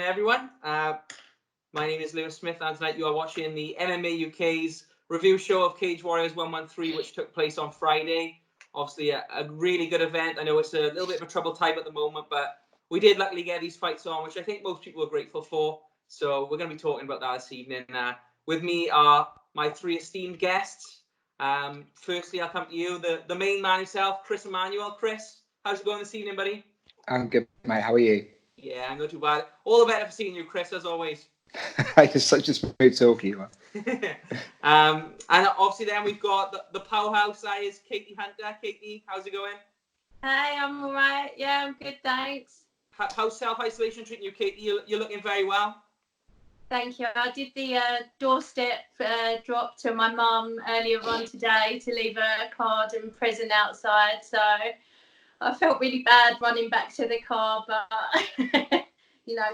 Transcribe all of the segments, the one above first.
afternoon, everyone. My name is Lewis Smith, and tonight you are watching the MMA UK's review show of Cage Warriors 113, which took place on Friday. Obviously, a really good event. I know it's a little bit of a troubled time at the moment, but we did luckily get these fights on, which I think most people are grateful for. So we're going to be talking about that this evening. With me are my three esteemed guests. Firstly, I'll come to you, the main man himself, Chris Emmanuel. Chris, how's it going this evening, buddy? I'm good, mate. How are you? Yeah, I'm not too bad. All the better for seeing you, Chris, as always. You're such a smooth talker, you are. And obviously then we've got the powerhouse that is Katie Hunter. Katie, how's it going? Hey, I'm all right. Yeah, I'm good, thanks. How's self-isolation treating you, Katie? You're looking very well. Thank you. I did the doorstep drop to my mum earlier on today to leave her a card and present outside. So I felt really bad running back to the car, but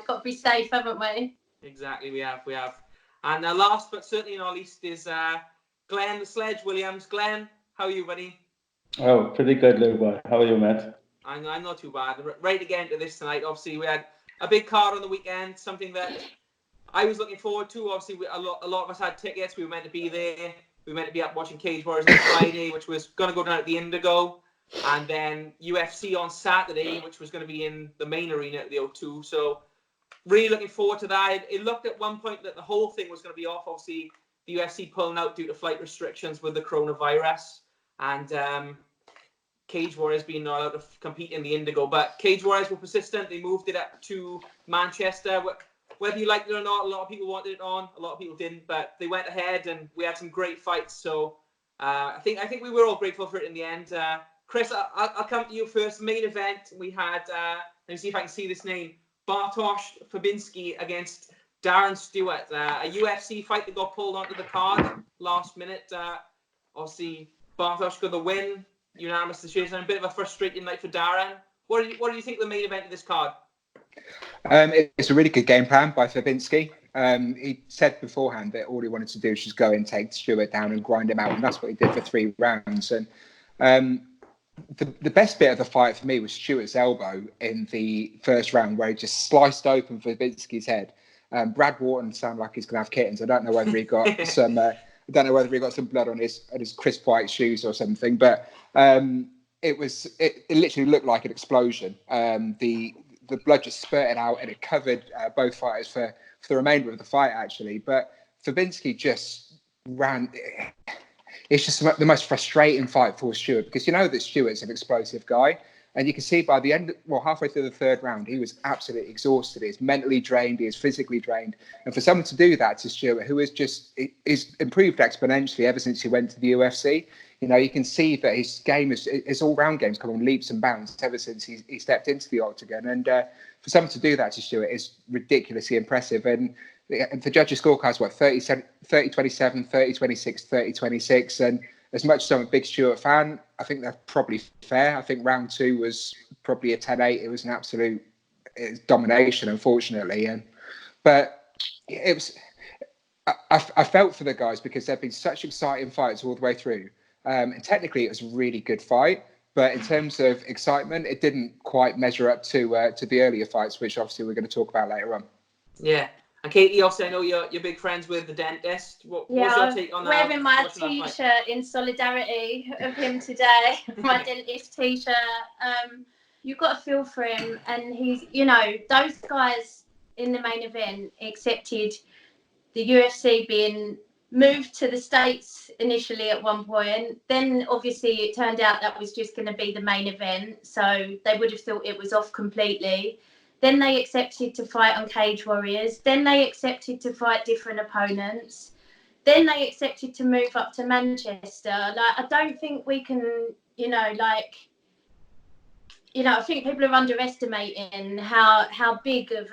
got to be safe, haven't we? Exactly, we have. And last but certainly not least is Glenn the Sledge Williams. Glenn, how are you, buddy? Oh, pretty good, Luke. How are you, Matt? I'm not too bad. Ready to get into this tonight. Obviously, we had a big card on the weekend, something that I was looking forward to. Obviously, a lot of us had tickets. We were meant to be there. We were meant to be up watching Cage Warriors on Friday, which was going to go down at the Indigo. And then UFC on Saturday, which was going to be in the main arena at the O2. So really looking forward to that. It looked at one point that the whole thing was going to be off. Obviously, the UFC pulling out due to flight restrictions with the coronavirus. And Cage Warriors being not allowed to compete in the Indigo. But Cage Warriors were persistent. They moved it up to Manchester. Whether you liked it or not, a lot of people wanted it on. A lot of people didn't. But they went ahead, and we had some great fights. So I think we were all grateful for it in the end. Chris, I'll come to you first. Main event, we had, let me see if I can see this name, Bartosz Fabinski against Darren Stewart. A UFC fight that got pulled onto the card last minute. Obviously, Bartosz got the win, unanimous decision. A bit of a frustrating night for Darren. What do you think of the main event of this card? It's a really good game plan by Fabinski. He said beforehand that all he wanted to do was just go and take Stewart down and grind him out, and that's what he did for 3 rounds. And the best bit of the fight for me was Stewart's elbow in the first round, where he just sliced open Fabinski's head. Brad Wharton sounded like he's going to have kittens. I don't know whether he got some. Some blood on his crisp white shoes or something, but it literally looked like an explosion. The blood just spurted out, and it covered both fighters for the remainder of the fight, actually. But Fabinski just ran. It's just the most frustrating fight for Stewart, because you know that Stewart's an explosive guy, and you can see by the end, halfway through the third round, he was absolutely exhausted. He's mentally drained, he is physically drained, and for someone to do that to Stewart, who is improved exponentially ever since he went to the UFC, you can see that his game his all-round game's come on leaps and bounds ever since he stepped into the octagon, and for someone to do that to Stewart is ridiculously impressive. And the judges' scorecards were 30-27, 30-26, 30-26. And as much as I'm a big Stewart fan, I think that's probably fair. I think round 2 was probably a 10-8. It was an absolute domination, unfortunately. But it was. I felt for the guys, because there've been such exciting fights all the way through. And technically, it was a really good fight. But in terms of excitement, it didn't quite measure up to the earlier fights, which obviously we're going to talk about later on. Yeah. And Katie, also, I know you're big friends with the dentist. What's your take on that? Wearing my T-shirt in solidarity of him today, my dentist T-shirt. You've got to feel for him. And he's, those guys in the main event accepted the UFC being moved to the States initially at one point. Then obviously it turned out that was just going to be the main event. So they would have thought it was off completely. Then they accepted to fight on Cage Warriors. Then they accepted to fight different opponents. Then they accepted to move up to Manchester. I don't think we can, I think people are underestimating how big of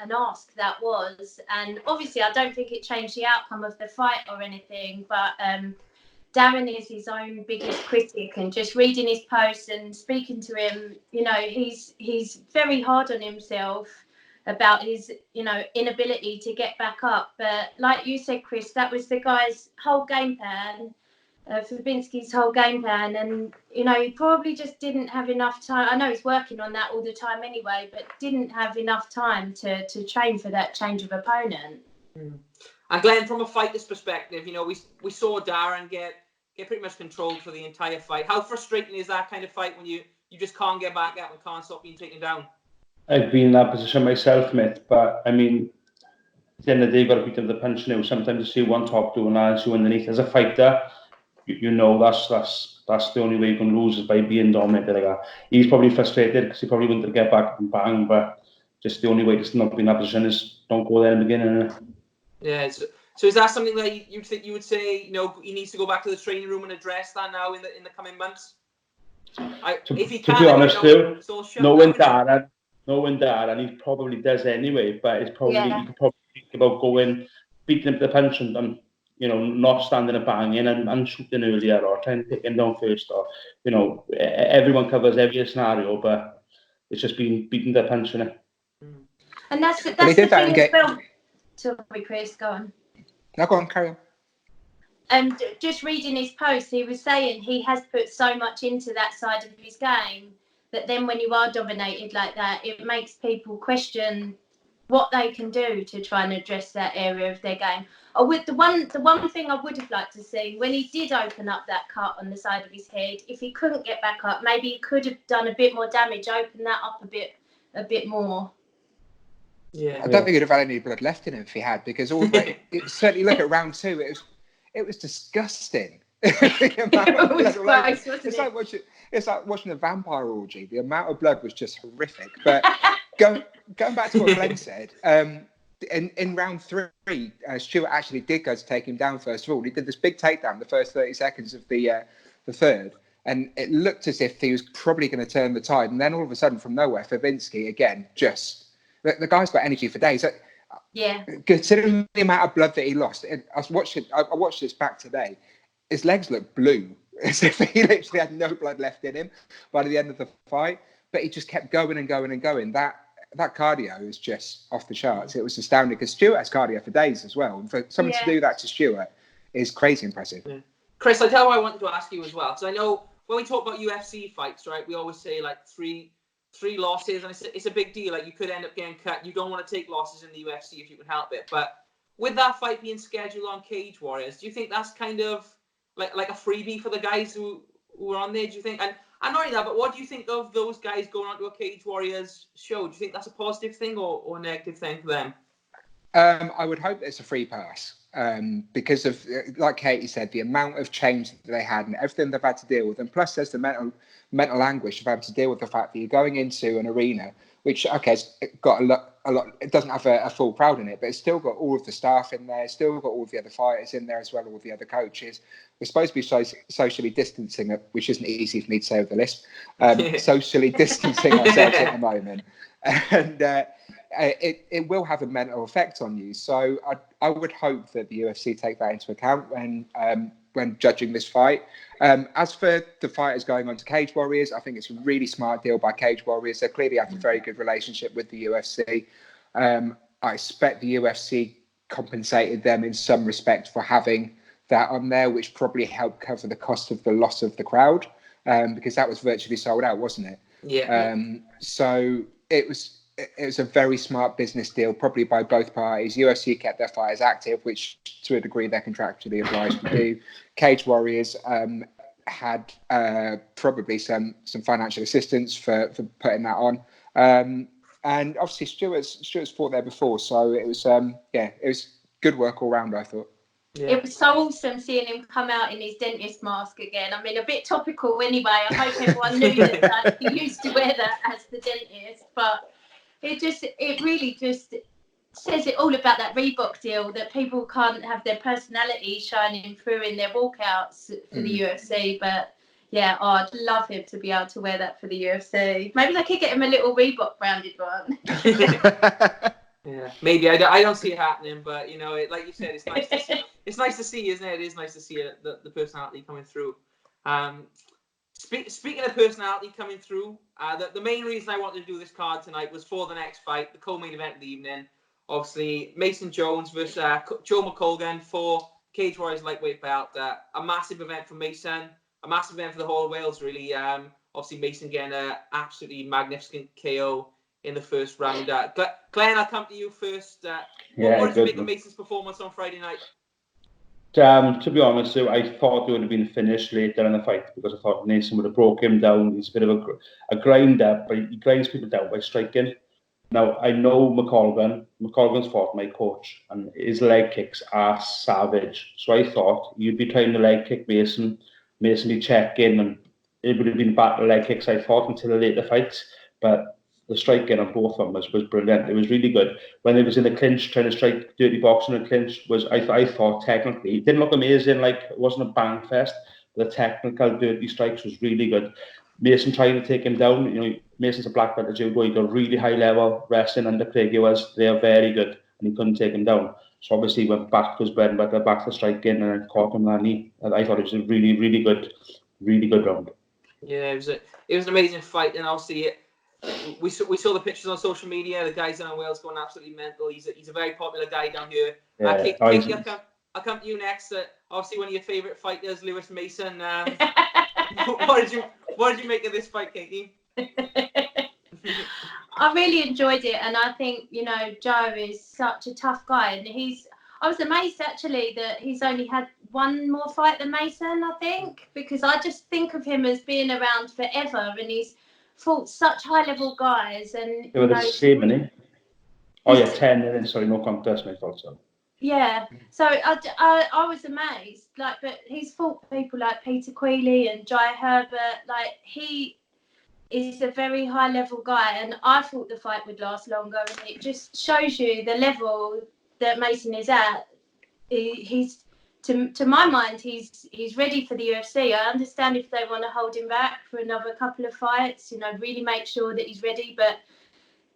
an ask that was. And obviously, I don't think it changed the outcome of the fight or anything. But Darren is his own biggest critic, and just reading his posts and speaking to him, he's very hard on himself about his, inability to get back up. But like you said, Chris, that was the guy's whole game plan. Fabinski's whole game plan, and you know, he probably just didn't have enough time. I know he's working on that all the time anyway, but didn't have enough time to train for that change of opponent. And Glenn, from a fighter's perspective, you know, we saw Darren get pretty much controlled for the entire fight. How frustrating is that kind of fight when you just can't get back up and can't stop being taken down? I've been in that position myself, mate, but I mean, at the end of the day, you've got to beat them with the punch now. Sometimes you see one top doing that and see underneath. As a fighter, you know that's the only way you can lose is by being dominated like that. He's probably frustrated because he probably wanted to get back and bang, but just the only way to not be in that position is don't go there in the beginning. Yeah. So is that something that you think you would say, you know, he needs to go back to the training room and address that now in the coming months? To be honest, knowing Darren, he probably does anyway. But it's probably you could probably think about going, beating him to the punch and you know, not standing and banging and shooting earlier or trying to take him down first, or you know, everyone covers every scenario, but it's just been beating the punch in it. And that's the thing as well. Sorry, Chris, go on. No, go on, carry on. And just reading his post, he was saying he has put so much into that side of his game that then when you are dominated like that, it makes people question what they can do to try and address that area of their game. The one thing I would have liked to see, when he did open up that cut on the side of his head, if he couldn't get back up, maybe he could have done a bit more damage, opened that up a bit more. Yeah, I don't think he'd have had any blood left in him if he had, because all the certainly look at round 2, it was disgusting. It's like watching a vampire orgy. The amount of blood was just horrific. But going back to what Glenn said, in round 3, Stuart actually did go to take him down first of all. He did this big takedown the first 30 seconds of the third, and it looked as if he was probably going to turn the tide. And then all of a sudden, from nowhere, Fabinski again just. The guy's got energy for days. Yeah. Considering the amount of blood that he lost, I watched this back today. His legs look blue, as if he literally had no blood left in him by the end of the fight. But he just kept going and going and going. That cardio is just off the charts. It was astounding because Stuart has cardio for days as well. And for someone to do that to Stuart is crazy impressive. Yeah. Chris, I tell you what I wanted to ask you as well. So I know when we talk about UFC fights, right, we always say like three losses, and it's a big deal. Like, you could end up getting cut. You don't want to take losses in the UFC if you can help it. But with that fight being scheduled on Cage Warriors, do you think that's kind of like a freebie for the guys who are on there? Do you think? And not only that, but what do you think of those guys going onto a Cage Warriors show? Do you think that's a positive thing or a negative thing for them? I would hope it's a free pass because of, like Katie said, the amount of change that they had and everything they've had to deal with. And plus, there's the mental anguish of having to deal with the fact that you're going into an arena, which, okay, it's got a lot. It doesn't have a full crowd in it, but it's still got all of the staff in there. It's still got all of the other fighters in there as well, all of the other coaches. We're supposed to be socially distancing, which isn't easy for me to say with the list. Socially distancing ourselves at the moment. And it will have a mental effect on you. So I would hope that the UFC take that into account when judging this fight. As for the fighters going on to Cage Warriors, I think it's a really smart deal by Cage Warriors. They clearly have a very good relationship with the UFC. I expect the UFC compensated them in some respect for having that on there, which probably helped cover the cost of the loss of the crowd, because that was virtually sold out, wasn't it? Yeah. So it was a very smart business deal, probably by both parties. UFC kept their fighters active, which to a degree they're contractually obliged to do. Cage Warriors had probably some financial assistance for putting that on. And obviously Stuart's fought there before, so it was it was good work all round, I thought. Yeah. It was so awesome seeing him come out in his dentist mask again. I mean, a bit topical anyway. I hope everyone knew that he used to wear that as the dentist, but it really just says it all about that Reebok deal, that people can't have their personality shining through in their walkouts for the UFC. But yeah, I'd love him to be able to wear that for the UFC. Maybe they could get him a little Reebok branded one. Yeah, maybe. I don't see it happening, but you know, like you said, it's nice to see. It's nice to see, isn't it? It is nice to see the personality coming through. Speaking of personality coming through, the main reason I wanted to do this card tonight was for the next fight, the co-main event of the evening. Obviously, Mason Jones versus Joe McColgan for Cage Warriors lightweight belt. A massive event for Mason, a massive event for the whole of Wales, really. Obviously, Mason getting an absolutely magnificent KO in the first round. Glenn, I'll come to you first. What did you make of Mason's performance on Friday night? To be honest, I thought it would have been finished later in the fight because I thought Mason would have broke him down. He's a bit of a grinder, but he grinds people down by striking. Now, I know McColgan's fought my coach, and his leg kicks are savage. So I thought you'd be trying to leg kick Mason be checking, and it would have been battle leg kicks, I thought, until the later fights. But the striking on both of them was brilliant. It was really good. When it was in the clinch, trying to strike dirty boxing in the clinch, I thought technically, it didn't look amazing, like it wasn't a bang fest. The technical dirty strikes was really good. Mason trying to take him down, Mason's a black belt at judo. He got really high level wrestling under Craigie was. They are very good, and he couldn't take him down. So obviously he went back to his bread and butter, back to striking, and then caught him on that knee. And I thought it was a really good round. Yeah, it was an amazing fight, and obviously we saw the pictures on social media. The guys down in Wales going absolutely mental. He's a very popular guy down here. Yeah. Katie, I'll come to you next. Obviously, one of your favourite fighters, Lewis Mason. What did you make of this fight, Katie? I really enjoyed it, and I think Joe is such a tough guy, and I was amazed actually that he's only had one more fight than Mason, I think, because I just think of him as being around forever, and he's fought such high level guys, and they were the same, innit? Oh yeah, 10. Sorry, no contest. My fault. So. Yeah, so I was amazed, but he's fought people like Peter Queeley and Jai Herbert. He is a very high level guy, and I thought the fight would last longer, and it just shows you the level that Mason is at. He's to my mind, he's ready for the UFC. I understand if they want to hold him back for another couple of fights, really make sure that he's ready, but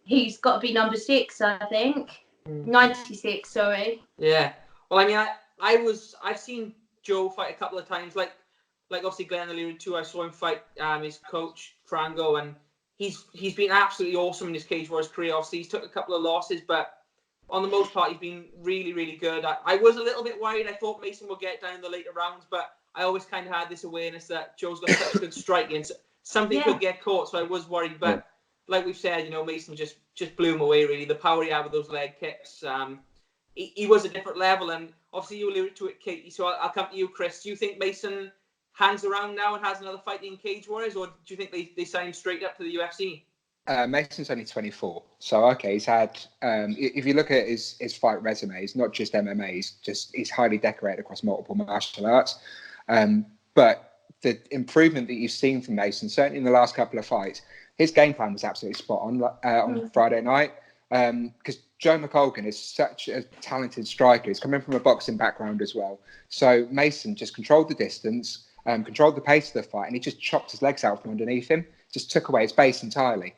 he's got to be number 6, I think. 96, sorry. Yeah. Well, I mean, I've seen Joe fight a couple of times. Like obviously Glenn alluded to, I saw him fight his coach Frango, and he's been absolutely awesome in his Cage Warriors career. Obviously, he's took a couple of losses, but on the most part, he's been really good. I was a little bit worried. I thought Mason would get down in the later rounds, but I always kind of had this awareness that Joe's got such good striking, so something could get caught. So I was worried, but like we've said, Mason just blew him away. Really, the power he had with those leg kicks. He was a different level, and obviously you alluded to it, Katie. So I'll come to you, Chris. Do you think Mason hangs around now and has another fight in Cage Warriors, or do you think they sign straight up to the UFC? Mason's only 24, so okay, he's had. If you look at his fight resume, it's not just MMA. He's highly decorated across multiple martial arts. But the improvement that you've seen from Mason, certainly in the last couple of fights, his game plan was absolutely spot on Friday night. Because Joe McColgan is such a talented striker. He's coming from a boxing background as well. So Mason just controlled the distance, controlled the pace of the fight, and he just chopped his legs out from underneath him. Just took away his base entirely.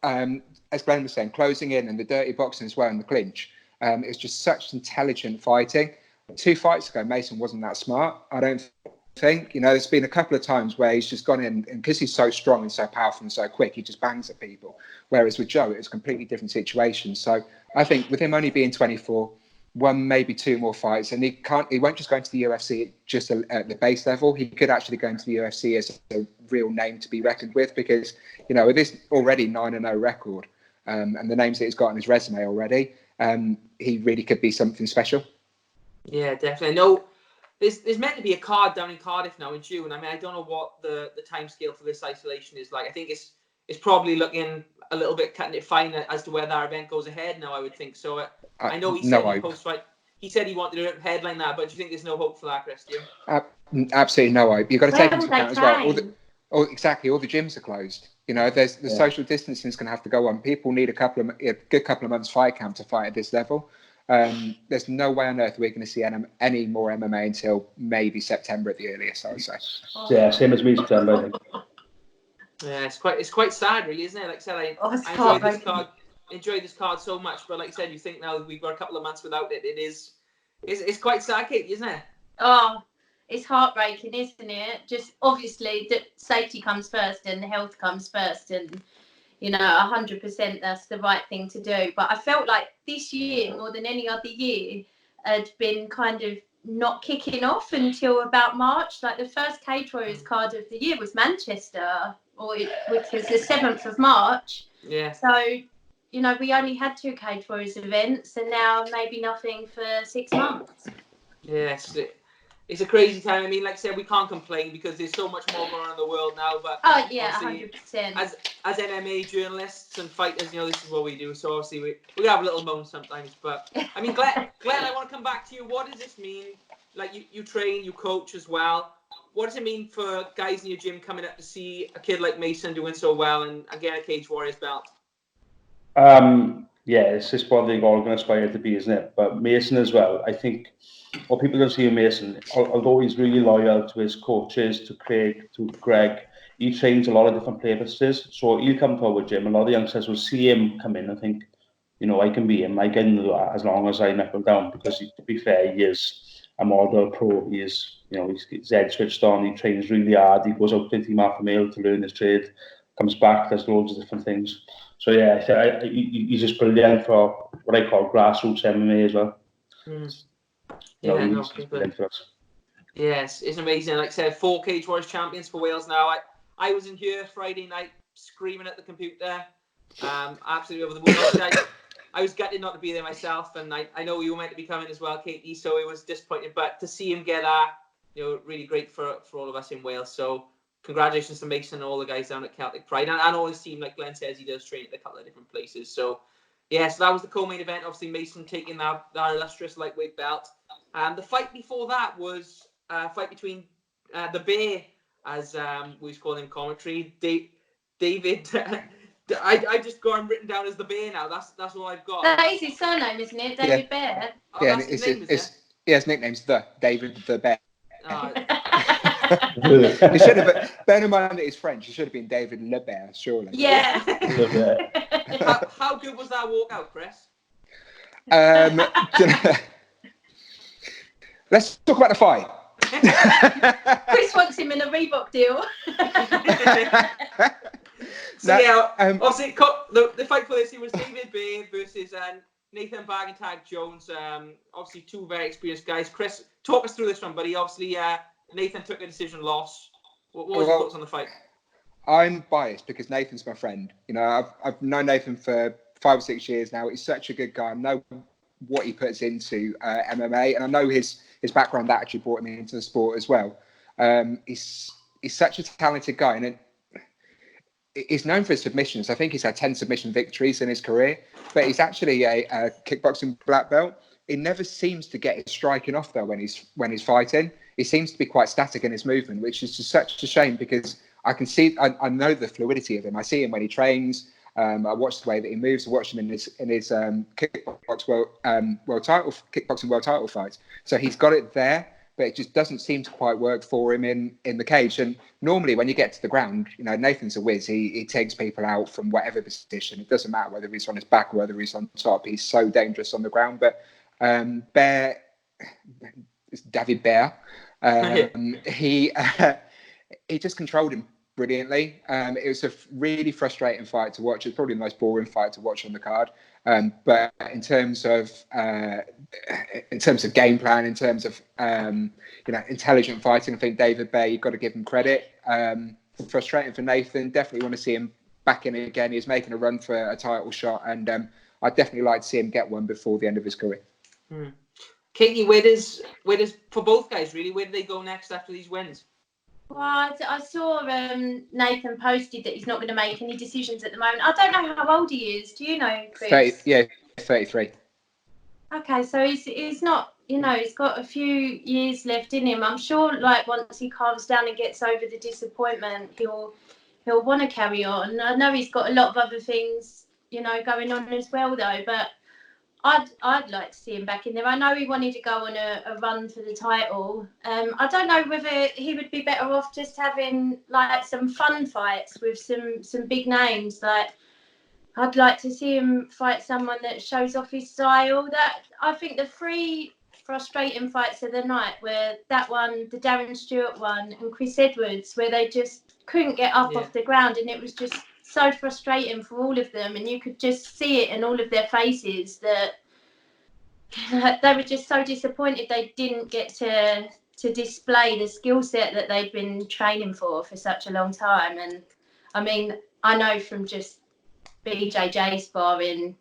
As Glenn was saying, closing in and the dirty boxing as well in the clinch. It was just such intelligent fighting. 2 fights ago, Mason wasn't that smart, I don't think. There's been a couple of times where he's just gone in, and because he's so strong and so powerful and so quick, he just bangs at people. Whereas with Joe, it was a completely different situation. So I think with him only being 24, 1, maybe 2 more fights, and he won't just go into the UFC just at the base level. He could actually go into the UFC as a real name to be reckoned with, because with this already 9-0 record and the names that he's got on his resume already, he really could be something special. Yeah, definitely. No, there's meant to be a card down in Cardiff now in June. I mean, I don't know what the time scale for this isolation is like. I think it's probably looking a little bit cutting it fine as to where that event goes ahead now, I would think. So I know he said post-fight, he said he wanted to headline that, but do you think there's no hope for that, Chris? Do you? Absolutely no hope. You've got to take into account as well. All the gyms are closed. There's the social distancing is going to have to go on. People need a good couple of months fight camp to fight at this level. There's no way on earth we're going to see any more MMA until maybe September at the earliest, I would say. Yeah, same as me, September, I think. Yeah, it's quite sad, really, isn't it? Like I said, I enjoyed this card so much, but like I said, you think now we've got a couple of months without it. It's quite sad, Katie, isn't it? Oh, it's heartbreaking, isn't it? Just obviously that safety comes first and health comes first, and 100% that's the right thing to do. But I felt like this year, more than any other year, had been kind of not kicking off until about March. Like the first Cage Warriors card of the year was Manchester, which was the 7th of March. Yeah. So, you know, we only had 2 Cage Warriors events, and now maybe nothing for 6 months. Yes, it's a crazy time. I mean, like I said, we can't complain because there's so much more going on in the world now. But oh yeah, 100%. As MMA journalists and fighters, you know, this is what we do. So obviously we have a little moan sometimes. But I mean, Glenn, I want to come back to you. What does this mean? Like you train, you coach as well. What does it mean for guys in your gym coming up to see a kid like Mason doing so well and again a Cage Warriors belt? Yeah, it's just what they're all going to aspire to be, isn't it? But Mason as well. I think what people don't see in Mason, although he's really loyal to his coaches, to Craig, to Greg, he trains a lot of different purposes. So he'll come to our gym. A lot of youngsters will see him come in and think, you know, I can be him. I can do that as long as I knuckle down. Because to be fair, he is a model pro. He is, you know, he's head switched on. He trains really hard. He goes out to Team Alpha Male to learn his trade. Comes back, does loads of different things. So yeah, he's just brilliant for what I call grassroots MMA as well. He's brilliant for us. Yes, it's amazing. Like I said, 4 Cage Warriors champions for Wales now. I was in here Friday night screaming at the computer, absolutely over the moon. I was gutted not to be there myself, and I know you were meant to be coming as well, Katie. So it was disappointing, but to see him get that, you know, really great for all of us in Wales. So congratulations to Mason and all the guys down at Celtic Pride, and all his team. Like Glenn says, he does train at a couple of different places. So yeah, so that was the co-main event. Obviously, Mason taking that illustrious lightweight belt. The fight before that was a fight between the Bear, as we was calling him commentary, David. I just got him written down as the Bear now. That's all I've got. That is his surname, isn't it? David Bear. Oh, yeah, that's his name, is it? Yeah, his nickname's David the Bear. Oh. It should have. Bear in mind that he's French. It should have been David Le Bear, surely. Yeah. How good was that walkout, Chris? Let's talk about the fight. Chris wants him in a Reebok deal. Obviously, the fight for this year was David Bear versus Nathan Bagentag Jones. Obviously, 2 very experienced guys. Chris, talk us through this one, buddy. Obviously, Nathan took a decision loss. What was your thoughts on the fight? I'm biased because Nathan's my friend. You know, I've known Nathan for 5 or 6 years now. He's such a good guy. I know what he puts into MMA, and I know his background that actually brought him into the sport as well. He's such a talented guy, and he's known for his submissions. I think he's had 10 submission victories in his career, but he's actually a kickboxing black belt. He never seems to get his striking off though when he's fighting. He seems to be quite static in his movement, which is just such a shame because I can see, I know the fluidity of him. I see him when he trains. I watch the way that he moves. I watch him in his kickboxing world title fights. So he's got it there, but it just doesn't seem to quite work for him in the cage. And normally when you get to the ground, you know, Nathan's a whiz. He takes people out from whatever position. It doesn't matter whether he's on his back or whether he's on top. He's so dangerous on the ground. But Bear, David Bear, he just controlled him brilliantly. It was a really frustrating fight to watch. It's probably the most boring fight to watch on the card. But in terms of game plan, in terms of intelligent fighting, I think David Bear, you've got to give him credit. Frustrating for Nathan. Definitely want to see him back in again. He's making a run for a title shot, and I'd definitely like to see him get one before the end of his career. Katie, where does for both guys really? Where do they go next after these wins? Well, I saw Nathan posted that he's not going to make any decisions at the moment. I don't know how old he is. Do you know, Chris? 33. Okay, so he's not, you know, he's got a few years left in him. I'm sure, like, once he calms down and gets over the disappointment, he'll want to carry on. I know he's got a lot of other things, you know, going on as well, though, but I'd like to see him back in there. I know he wanted to go on a run for the title. I don't know whether he would be better off just having like some fun fights with some big names. Like, I'd like to see him fight someone that shows off his style. That I think the 3 frustrating fights of the night were that one, the Darren Stewart one, and Chris Edwards, where they just couldn't get up off the ground, and it was just so frustrating for all of them, and you could just see it in all of their faces that they were just so disappointed they didn't get to display the skill set that they'd been training for such a long time. And I mean, I know from just BJJ sparring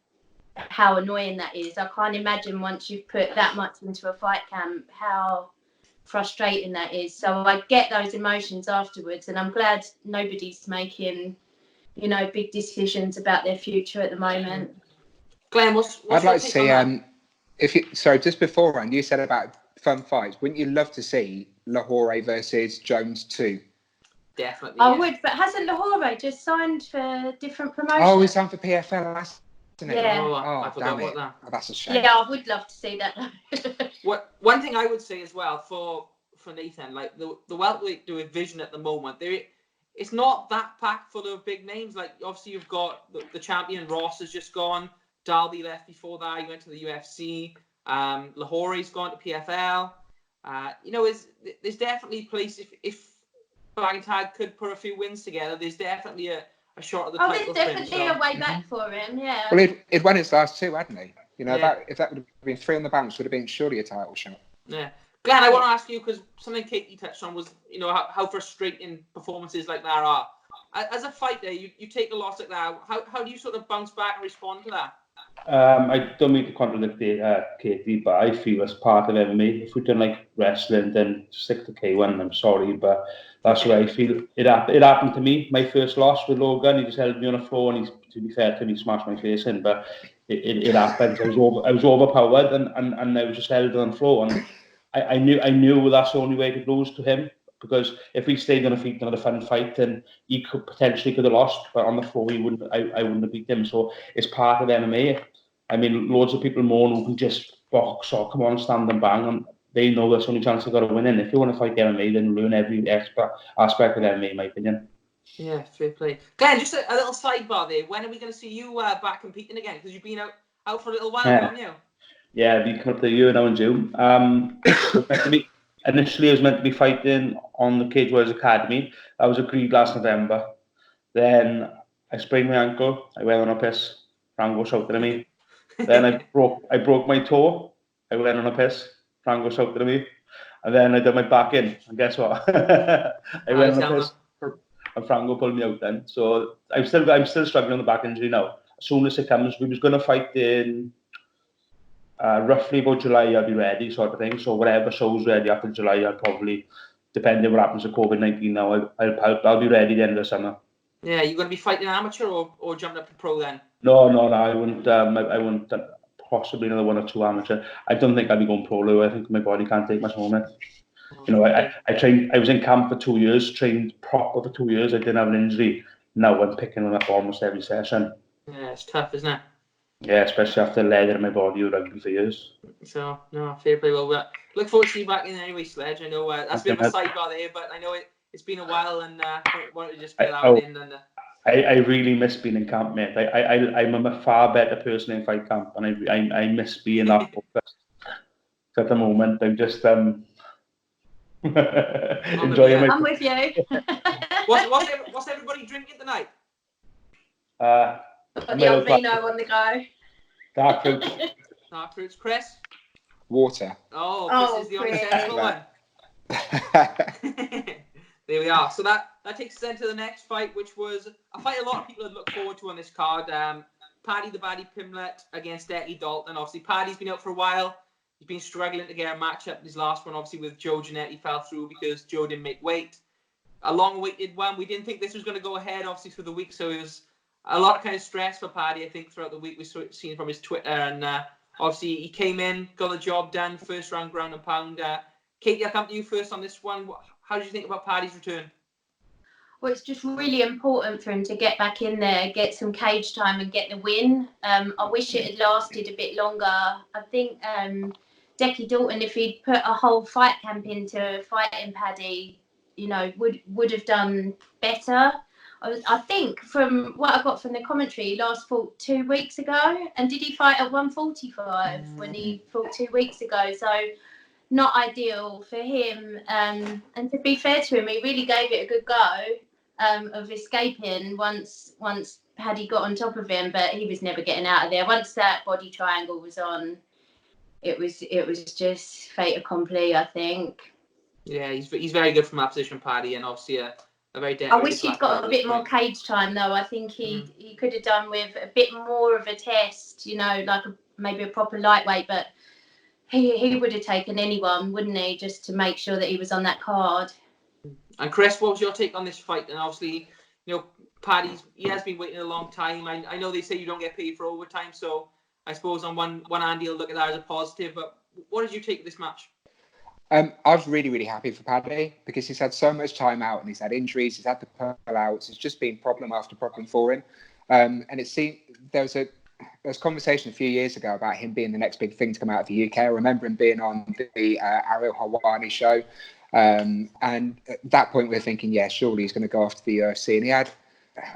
how annoying that is. I can't imagine once you've put that much into a fight camp how frustrating that is. So I get those emotions afterwards, and I'm glad nobody's making, you know, big decisions about their future at the moment. Glenn, what's I'd your like to take see on that? sorry, just beforehand, you said about fun fights. Wouldn't you love to see Lahore versus Jones 2? Definitely. I would, but hasn't Lahore just signed for different promotions? Oh, he's signed for PFL, hasn't he? Yeah. I forgot about that. Oh, that's a shame. Yeah, I would love to see that. One thing I would say as well for Nathan, like the welterweight division at the moment, it's not that packed full of big names. Like obviously you've got the champion Ross has just gone. Dalby left before that. He went to the UFC. Lahore's gone to PFL. You know, there's definitely a place if Bagentag could put a few wins together. There's definitely a shot of the title. There's definitely a way back for him. Yeah. Well, he'd won his last two, hadn't he? You know, Yeah. if that would have been 3 on the bounce, would have been surely a title shot. Yeah. Glenn, I want to ask you, because something Katie touched on was, you know, how frustrating performances like that are. As a fighter, you take a loss like that. How do you sort of bounce back and respond to that? I don't mean to contradict Katie, but I feel as part of MMA, if we don't like wrestling, then stick to K1. I'm sorry, but that's what I feel. It happened to me. My first loss with Logan, he just held me on the floor, and to be fair to me, smashed my face in. But it happened. I was overpowered, and I was just held on the floor. And I knew that's the only way I could lose to him. Because if he stayed on the feet and had a fun fight, then he could have lost. But on the floor, I wouldn't have beat him. So it's part of MMA. I mean, loads of people moan who can just box or come on, stand and bang, and they know that's the only chance they've got to win. And if you want to fight MMA, then learn every aspect of MMA, in my opinion. Yeah, fair play. Glenn, just a little sidebar there. When are we going to see you back competing again? Because you've been out for a little while, haven't you? Yeah, I've been coming up to a year now in June. Initially, I was meant to be fighting on the Cage Warriors Academy. That was agreed last November. Then I sprained my ankle. I went on a piss. Frango shouted at me. Then I broke my toe. I went on a piss. Frango shouted at me. And then I did my back in. And guess what? I went on a piss. And Frango pulled me out then. So I'm still struggling with the back injury now. As soon as it comes, we was going to fight in roughly about July, I'll be ready, sort of thing. So whatever show's ready after July, I'll probably, depending on what happens with COVID-19 now, I'll be ready at the end of the summer. Yeah, you going to be fighting amateur or jumping up to pro then? No, I wouldn't. I wouldn't. Possibly another 1 or 2 amateur. I don't think I'll be going pro, though. I think my body can't take much more of it. You know, I trained. I was in camp for 2 years, trained proper for 2 years. I didn't have an injury. Now I'm picking them up almost every session. Yeah, it's tough, isn't it? Yeah, especially after leather my body with rugby for years. So, no, fair play. Well, look forward to seeing you back in anyway, Sledge. I know that's a bit of a sidebar there, but I know it's been a while, and wanted to just get that in. And I really miss being in camp, mate. I'm a far better person in fight camp, and I miss being that focused. So at the moment, I'm just enjoying my. I'm with you. What's everybody drinking tonight? Got the old vino on the go. Dark fruits. Dark fruits, Chris. Water. Oh, Chris is the only sensible one. There we are. So that takes us into the next fight, which was a fight a lot of people had looked forward to on this card. Paddy the Baddie Pimlet against Decky Dalton. Obviously, Paddy's been out for a while. He's been struggling to get a matchup. His last one, obviously, with Joe Giannetti fell through because Joe didn't make weight. A long-awaited one. We didn't think this was going to go ahead, obviously, through the week, so it was a lot of kind of stress for Paddy, I think, throughout the week. We've seen from his Twitter, and obviously he came in, got the job done, first round ground and pound. Katie, I'll come to you first on this one. How did you think about Paddy's return? Well, it's just really important for him to get back in there, get some cage time and get the win. I wish it had lasted a bit longer. I think Decky Dalton, if he'd put a whole fight camp into fighting Paddy, you know, would have done better. I think from what I got from the commentary, he last fought 2 weeks ago. And did he fight at 145 when he fought 2 weeks ago? So not ideal for him. And to be fair to him, he really gave it a good go of escaping once Paddy got on top of him. But he was never getting out of there. Once that body triangle was on, it was just fait accompli, I think. Yeah, he's very good from that position, Paddy, and obviously a very decorated. I wish he'd got a bit more cage time, though. I think he could have done with a bit more of a test, like maybe a proper lightweight, but he would have taken anyone, wouldn't he, just to make sure that he was on that card. And Chris, what was your take on this fight? And obviously, Paddy, he has been waiting a long time. I know they say you don't get paid for overtime, so I suppose on one hand you'll look at that as a positive, but what did you take of this match? I was really, really happy for Paddy because he's had so much time out and he's had injuries, he's had the pull-outs. It's just been problem after problem for him. And it seemed there was conversation a few years ago about him being the next big thing to come out of the UK. I remember him being on the Ariel Helwani show. And at that point we were thinking, yeah, surely he's going to go off to the UFC. And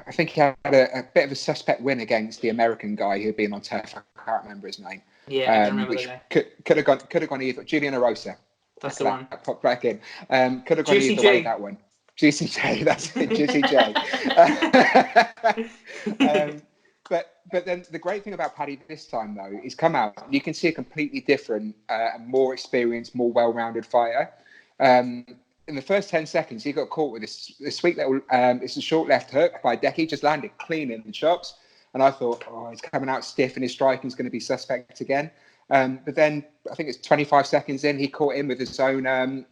I think he had a bit of a suspect win against the American guy who'd been on turf. I can't remember his name. Yeah, I don't remember that guy. Could have gone either. Julian Arosa. That's the one. Pop back in. Could have gone Juicy either J. way, that one. Juicy J, that's it, Juicy J. But then the great thing about Paddy this time, though, is come out, you can see a completely different, more experienced, more well-rounded fighter. In the first 10 seconds, he got caught with this sweet little, it's a short left hook by Decky, just landed clean in the chops. And I thought, he's coming out stiff and his striking is going to be suspect again. But then I think it's 25 seconds in, he caught him with his own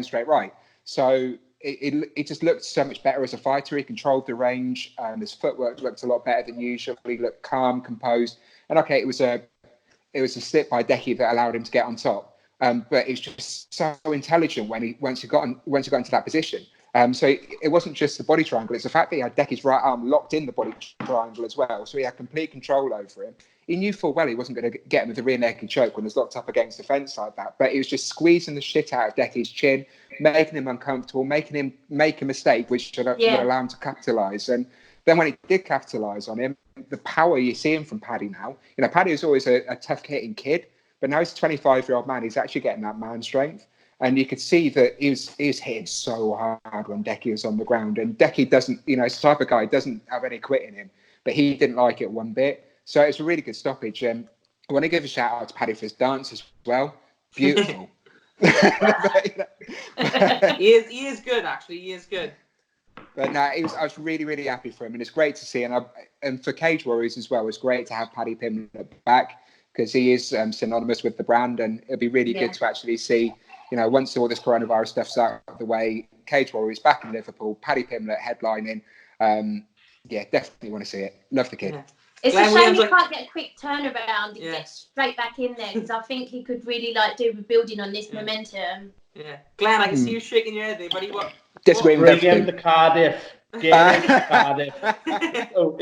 straight right. So it just looked so much better as a fighter. He controlled the range. His footwork looked a lot better than usual. He looked calm, composed. And okay, it was a slip by Decky that allowed him to get on top. But it's just so intelligent once he got into that position. So it wasn't just the body triangle; it's the fact that he had Decky's right arm locked in the body triangle as well. So he had complete control over him. He knew full well he wasn't going to get him with a rear naked choke when he was locked up against the fence like that. But he was just squeezing the shit out of Decky's chin, making him uncomfortable, making him make a mistake, which would allow him to capitalise. And then when he did capitalise on him, the power you're seeing from Paddy now. Paddy was always a tough-hitting kid, but now he's a 25-year-old man. He's actually getting that man strength. And you could see that he was hitting so hard when Decky was on the ground. And Decky doesn't, he's the type of guy who doesn't have any quit in him, but he didn't like it one bit. So it's a really good stoppage. I want to give a shout out to Paddy for his dance as well. Beautiful. He is good, actually. He is good. But no, I was really, really happy for him. And it's great to see. And for Cage Warriors as well, it's great to have Paddy Pimblett back because he is synonymous with the brand. And it'll be really good to actually see, once all this coronavirus stuff's out of the way, Cage Warriors back in Liverpool, Paddy Pimblett headlining. Definitely want to see it. Love the kid. Yeah. It's a shame he can't get a quick turnaround and get straight back in there because I think he could really do with building on this momentum. Yeah, Glenn, I can see you shaking your head there, buddy. Bring him to Cardiff. Get him to Cardiff. So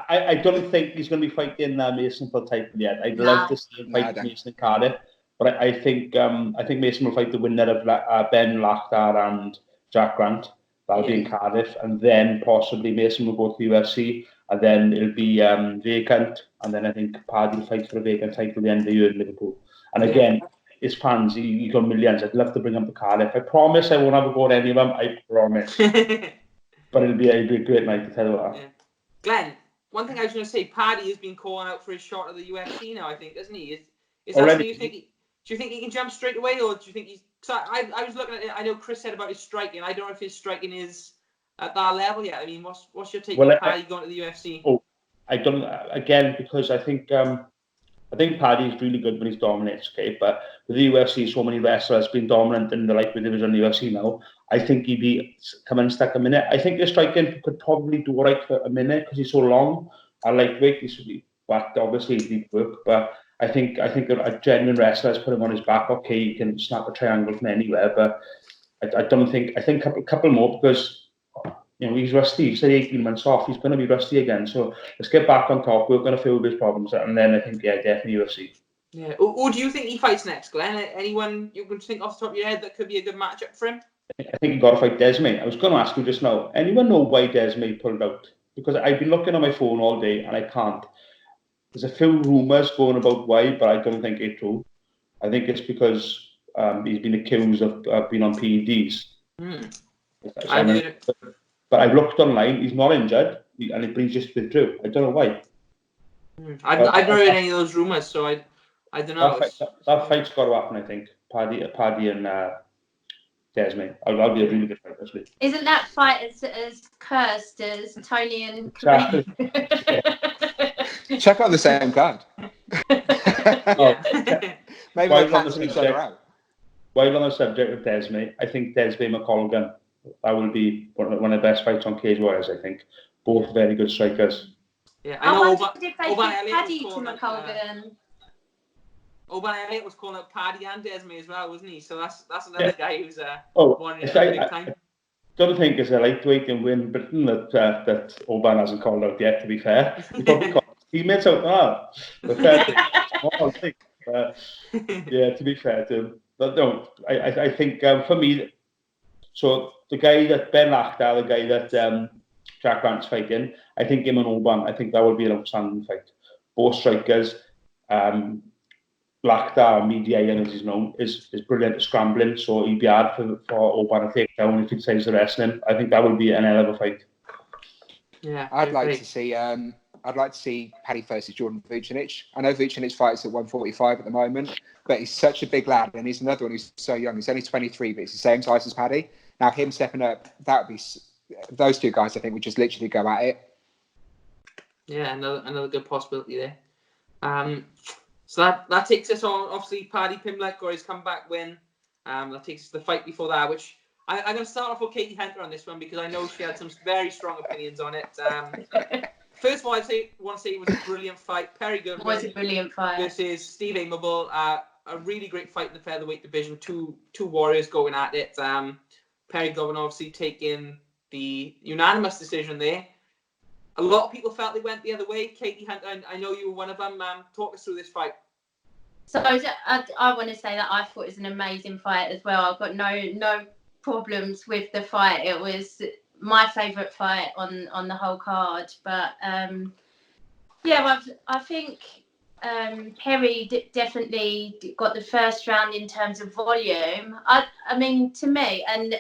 I don't think he's going to be fighting Mason for the title yet. I'd love to see him fight Mason in Cardiff, but I think Mason will fight the winner of Ben Lachtar and Jack Grant. That'll be in Cardiff, and then possibly Mason will go to the UFC. And then it'll be vacant, and then I think Paddy fights for a vacant title at the end of the year in Liverpool. And again, his fans, he got millions. I'd love to bring him to Cardiff. I promise I won't have a go at any of them. I promise. But it'll be a great night to tell you that. Yeah. Glenn, one thing I was going to say, Paddy has been calling out for his shot at the UFC now, I think, isn't he? Is that something you think? Do you think he can jump straight away, or do you think he's? Cause I was looking at it. I know Chris said about his striking. I don't know if his striking is at that level yet. I mean, what's your take on Paddy going to the UFC? I don't again because I think Paddy is really good when he's dominates, okay. But with the UFC, so many wrestlers been dominant in the lightweight division in the UFC now. I think he'd be come and stuck a minute. I think the striking could probably do right for a minute because he's so long. I lightweight, this would be, but obviously deep work. But I think a genuine wrestler has put him on his back. Okay, he can snap a triangle from anywhere, but I don't think. I think a couple more because. He's rusty. He's 18 months off. He's going to be rusty again. So let's get back on top. We're going to fill his problems. And then I think, definitely UFC. Yeah. Who do you think he fights next, Glenn? Anyone you can think off the top of your head that could be a good matchup for him? I think he got to fight Desmay. I was going to ask you just now. Anyone know why Desmay pulled out? Because I've been looking on my phone all day and I can't. There's a few rumours going about why, but I don't think it's true. I think it's because he's been accused of being on PEDs. But I've looked online. He's not injured, and he just withdrew. I don't know why. I've never heard any of those rumours, so I don't know. That fight's got to happen, I think. Paddy and Desmond. That'll be a really good fight, actually. Isn't that fight as cursed as Tony and Khabib? Check out the same card. Maybe they cancel each other out. While on the subject of Desmond, I think Desmond McColgan, that will be one of the best fights on Cage Warriors, I think. Both very good strikers. Yeah, I know. I wondered if they give Paddy to McColgan. Oban Elliott was calling out Paddy and Desmond as well, wasn't he? So that's another guy who's one in a big time. I don't think it's a lightweight in Win Britain that Oban hasn't called out yet, to be fair. He probably called his teammates out now. Yeah, to be fair to him. But no, I think for me, so the guy that Ben Lachter, the guy that Jack Grant's fighting, I think him and Oban, I think that would be an outstanding fight. Both strikers. Lachter, median as he's known, is brilliant at scrambling, so he'd be hard for Oban to take down if he decides to wrestling. I think that would be an hell of a fight. Yeah, I'd like to see Paddy versus Jordan Vucinic. I know Vucinic fights at 145 at the moment, but he's such a big lad, and he's another one who's so young. He's only 23, but he's the same size as Paddy. Now him stepping up, that would be those two guys. I think would just literally go at it. Yeah, another good possibility there. So that takes us on, obviously, Paddy Pimblett got his comeback win. That takes us to the fight before that, which I'm going to start off with Katie Hunter on this one because I know she had some very strong opinions on it. First of all, I want to say it was a brilliant fight. Perry Goodwin was a brilliant fight versus Steve Aimable. A really great fight in the featherweight division. Two warriors going at it. Perry Goodwin obviously taking the unanimous decision there. A lot of people felt they went the other way. Katie Hunter, I know you were one of them. Talk us through this fight. So I want to say that I thought it was an amazing fight as well. I've got no problems with the fight. It was my favourite fight on the whole card. But I think Perry definitely got the first round in terms of volume. I mean, to me, and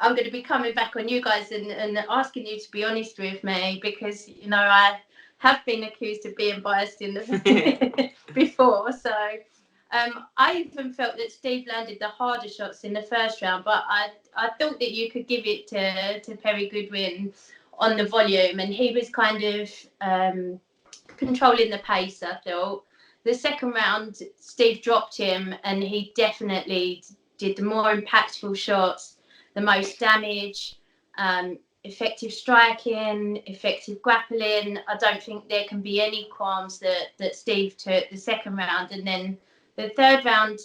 I'm going to be coming back on you guys and asking you to be honest with me because, you know, I have been accused of being biased in the before. So I even felt that Steve landed the harder shots in the first round, but I thought that you could give it to Perry Goodwin on the volume, and he was kind of controlling the pace, I thought. The second round, Steve dropped him, and he definitely did the more impactful shots, the most damage, effective striking, effective grappling. I don't think there can be any qualms that Steve took the second round. And then the third round,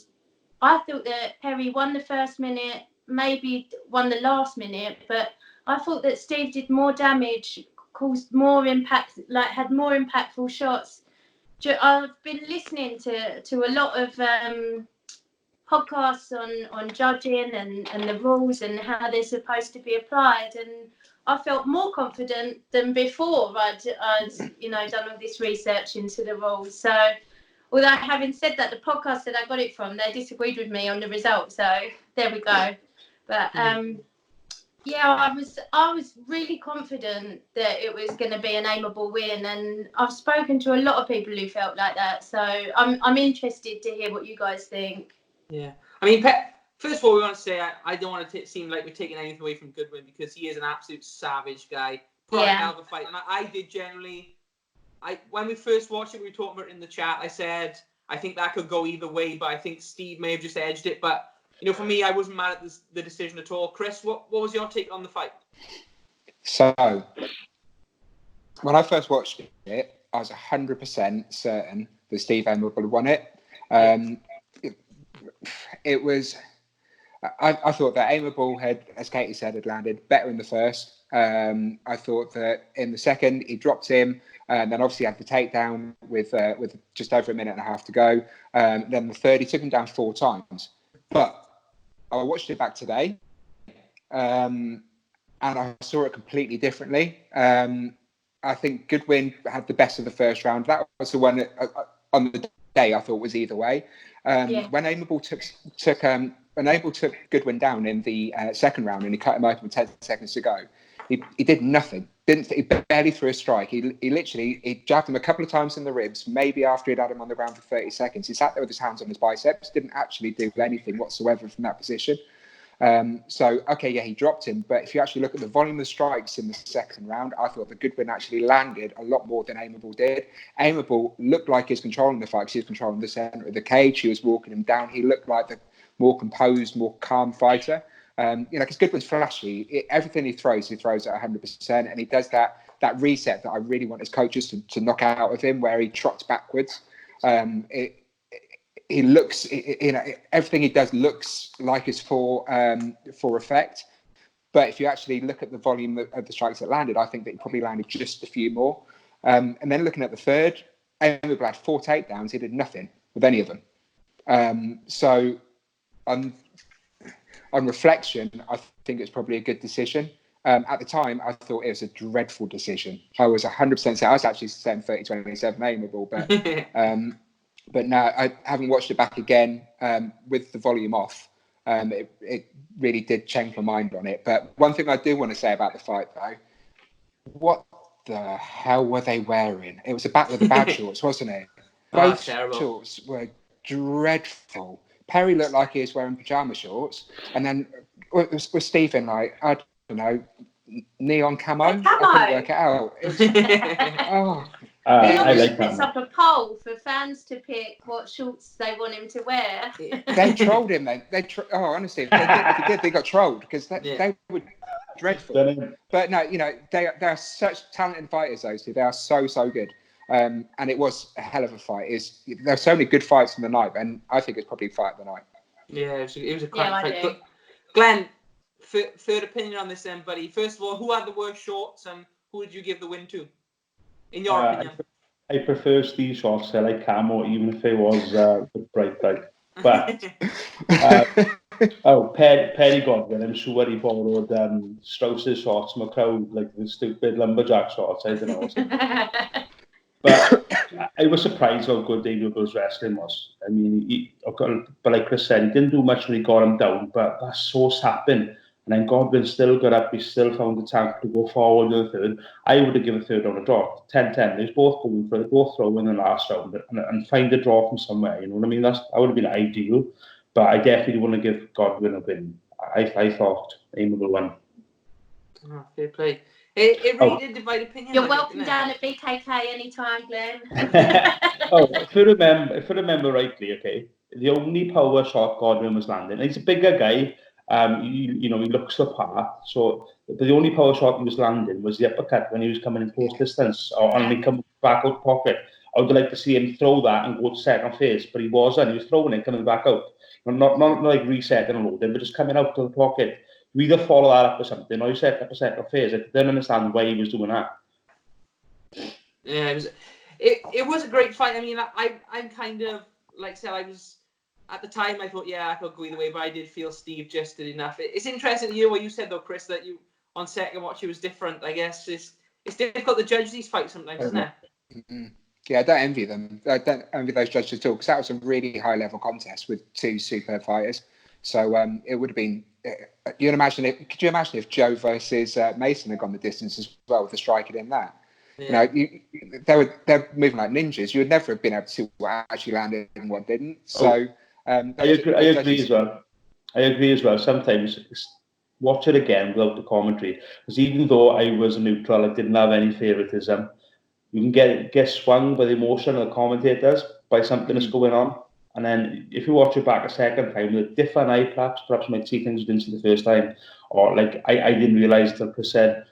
I thought that Perry won the first minute, maybe won the last minute, but I thought that Steve did more damage, caused more impact, like had more impactful shots. I've been listening to a lot of podcasts on judging and the rules and how they're supposed to be applied, and I felt more confident than before I'd done all this research into the rules. So although having said that, the podcast that I got it from, they disagreed with me on the result, so there we go. But I was really confident that it was going to be an aimable win, and I've spoken to a lot of people who felt like that, so I'm interested to hear what you guys think. Yeah, I mean, first of all, we want to say I don't want to seem like we're taking anything away from Goodwin because he is an absolute savage guy. Put on a hell of a fight, and I did generally. When we first watched it, we were talking about it in the chat. I said I think that could go either way, but I think Steve may have just edged it. But you know, for me, I wasn't mad at the decision at all. Chris, what was your take on the fight? So when I first watched it, I was 100% certain that Steve Aimable would have won it. It was. I thought that Aimable had, as Katie said, had landed better in the first. I thought that in the second he dropped him, and then obviously had the takedown with just over a minute and a half to go. Then the third he took him down 4 times. But I watched it back today, and I saw it completely differently. I think Goodwin had the best of the first round. That was the one on the day I thought was either way. When Aimable took Goodwin down in the second round and he cut him open with 10 seconds to go, He did nothing. He barely threw a strike. He literally jabbed him a couple of times in the ribs, maybe after he'd had him on the ground for 30 seconds. He sat there with his hands on his biceps, didn't actually do anything whatsoever from that position. He dropped him. But if you actually look at the volume of strikes in the second round, I thought the Goodwin actually landed a lot more than Aimable did. Aimable looked like he was controlling the fight because he was controlling the centre of the cage. He was walking him down. He looked like the more composed, more calm fighter. Because Goodwin's flashy. Everything he throws at 100%, and he does that reset that I really want his coaches to knock out of him, where he trots backwards. He looks, everything he does looks like it's for effect. But if you actually look at the volume of the strikes that landed, I think that he probably landed just a few more. And then looking at the third, Aimable had 4 takedowns. He did nothing with any of them. On reflection, I think it's probably a good decision. At the time, I thought it was a dreadful decision. I was 100% saying, I was actually saying 30-27 Aimable, but now, having watched it back again with the volume off, it really did change my mind on it. But one thing I do want to say about the fight, though, what the hell were they wearing? It was a battle of the bad shorts, wasn't it? Both shorts were dreadful. Perry looked like he was wearing pyjama shorts, and then was Stephen like, I don't know, neon camo? I couldn't work it out. He puts up a poll for fans to pick what shorts they want him to wear. They trolled him then. Honestly, they got trolled because they were dreadful. But no, they are such talented fighters, those two. They are so good. And it was a hell of a fight. There were so many good fights in the night, and I think it's probably fight of the night. Yeah, it was a crap fight. Glenn, third opinion on this then, buddy. First of all, who had the worst shorts, and who would you give the win to? In your opinion? I prefer Steve shorts. I like camo, even if it was bright. But Perry Godwin, I'm sure he borrowed Strauss's shorts from a crowd, like the stupid lumberjack shorts. I don't know. But I was surprised how good Aimable's wrestling was. I mean, but like Chris said, he didn't do much when he got him down, but that's so sapping. And then Godwin still got up, he still found the tank to go forward to the third. I would have given a third on a draw, 10-10. They both going for it, both throwing in the last round and find a draw from somewhere, you know what I mean? That would have been ideal, but I definitely want to give Godwin a win. I thought Aimable won. Oh, fair play. It really did divide opinion. You're welcome down at BKK anytime, Glenn. If I remember rightly, okay, the only power shot Godwin was landing, and he's a bigger guy, he looks the part, so the only power shot he was landing was the uppercut when he was coming in close distance, or only come back out pocket. I would like to see him throw that and go to second phase, but he wasn't. He was throwing it, coming back out. Not like resetting and loading, but just coming out to the pocket. You either follow that up or something, or you set up a second phase. I didn't understand why he was doing that. Yeah, it was a great fight. I mean, I'm kind of, like I said, I was, at the time, I thought, I could go either way, but I did feel Steve just did enough. It's interesting to hear what you said, though, Chris, that you, on second watch, it was different. I guess it's difficult to judge these fights sometimes, isn't it? Mm-hmm. Yeah, I don't envy them. I don't envy those judges at all, because that was a really high-level contest with 2 superb fighters. So it would have been... Could you imagine if Joe versus Mason had gone the distance as well with the striking in that? Yeah. They're moving like ninjas. You would never have been able to actually land it in one didn't. So I agree as well. I agree as well. Sometimes watch it again without the commentary, because even though I was a neutral, I didn't have any favoritism. You can get swung by the emotion of the commentators, by something that's going on. And then if you watch it back a second time with a different eye, perhaps you might see things you didn't see the first time. Or like I didn't realise that Chris said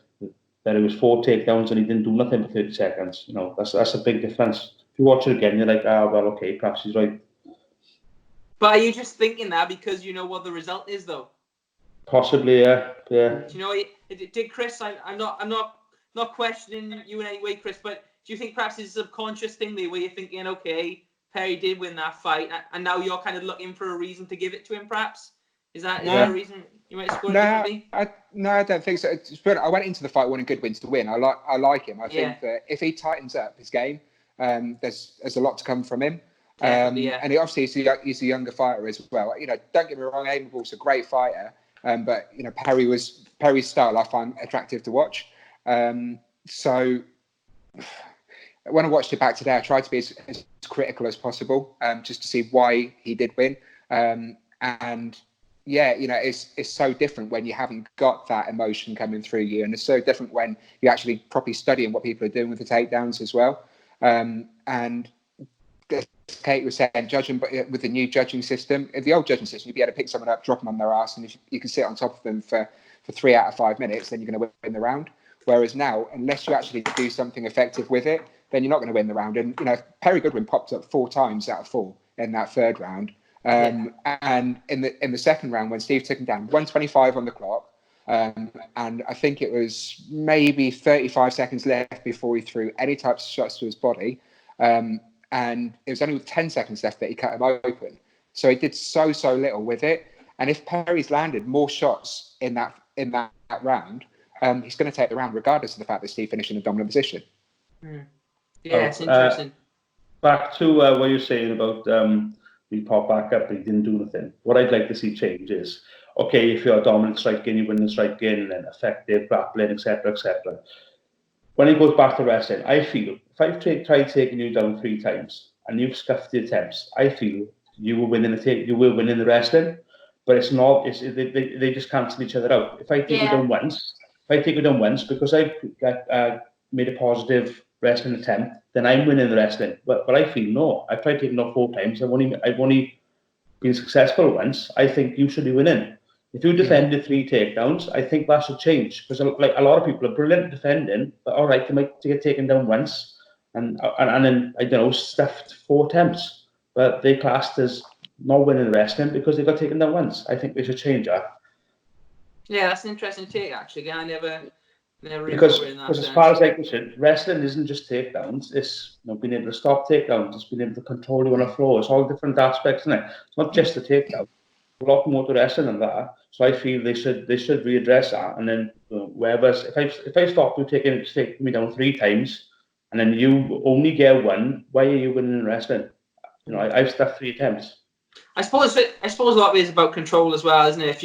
that it was 4 takedowns and he didn't do nothing for 30 seconds. That's a big difference. If you watch it again, you're like, okay, perhaps he's right. But are you just thinking that because you know what the result is, though? Possibly, yeah. Do you know, did Chris? I'm not questioning you in any way, Chris. But do you think perhaps it's a subconscious thing, where you're thinking, okay, Perry did win that fight, and now you're kind of looking for a reason to give it to him, perhaps? Is that a reason you might score differently? No, I don't think so. I went into the fight wanting Goodwin to win. I like him. I think that if he tightens up his game, there's a lot to come from him. And he obviously he's a younger fighter as well. Don't get me wrong, Aimable's a great fighter, but Perry was Perry's style I find attractive to watch. So when I watched it back today, I tried to be as critical as possible, just to see why he did win. And yeah, it's so different when you haven't got that emotion coming through you, and it's so different when you're actually properly studying what people are doing with the takedowns as well. And Kate was saying, judging, but with the new judging system, in the old judging system, you'd be able to pick someone up, drop them on their ass, and if you can sit on top of them for 3 out of 5 minutes, then you're going to win the round. Whereas now, unless you actually do something effective with it, then you're not going to win the round. And Perry Goodwin popped up 4 times out of 4 in that third round. And in the second round, when Steve took him down, 1:25 on the clock, and I think it was maybe 35 seconds left before he threw any types of shots to his body. And it was only with 10 seconds left that he cut him open. So he did so little with it. And if Perry's landed more shots in that round, he's going to take the round regardless of the fact that Steve finished in a dominant position. Yeah, it's interesting. Back to what you're saying about he popped back up, but he didn't do anything. What I'd like to see change is, okay, if you're a dominant striking, you win the striking, and effective grappling, etc., etc. When he goes back to wrestling, I feel if I've tried taking you down 3 times and you've scuffed the attempts, I feel you will win in the wrestling. But it's not. They just cancel each other out. If I take you down once, because I've made a positive wrestling attempt, then I'm winning the wrestling. But I feel no. I've tried taking off 4 times. I've only been successful once. I think you should be winning. If you defended 3 takedowns, I think that should change, because like a lot of people are brilliant at defending, but all right, they might get taken down once and then I don't know, stuffed 4 attempts, but they classed as not winning the wrestling because they got taken down once. I think they should change that. Yeah, that's an interesting take actually. I never really because in that as sense. far as I'm concerned, wrestling isn't just takedowns. It's being able to stop takedowns. It's being able to control you on the floor. It's all different aspects, isn't it? It's not just the takedown. A lot more to wrestling than that. So I feel they should readdress that. And then whoever's if I stop you taking me down 3 times, and then you only get 1, why are you winning in wrestling? I've stuffed 3 attempts. I suppose a lot of it is about control as well, isn't it?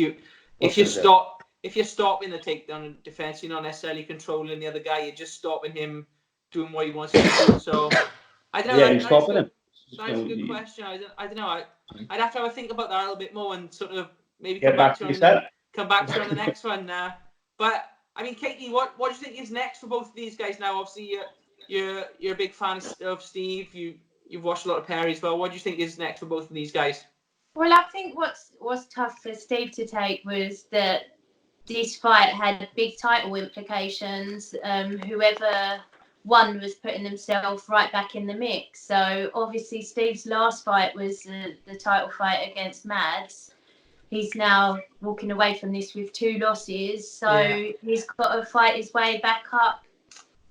If you're stopping the takedown and defense, you're not necessarily controlling the other guy. You're just stopping him doing what he wants to do. So I don't know. Yeah, you're stopping him. That's a good question. I don't know. I'd have to have a think about that a little bit more and sort of maybe come back to you on the next one. But I mean, Katie, what do you think is next for both of these guys now? Obviously, you're a big fan of Steve. You've watched a lot of Perry as well. What do you think is next for both of these guys? Well, I think what's tough for Steve to take was that this fight had big title implications. Whoever won was putting themselves right back in the mix. So obviously Steve's last fight was the title fight against Mads. He's now walking away from this with 2 losses. So he's got to fight his way back up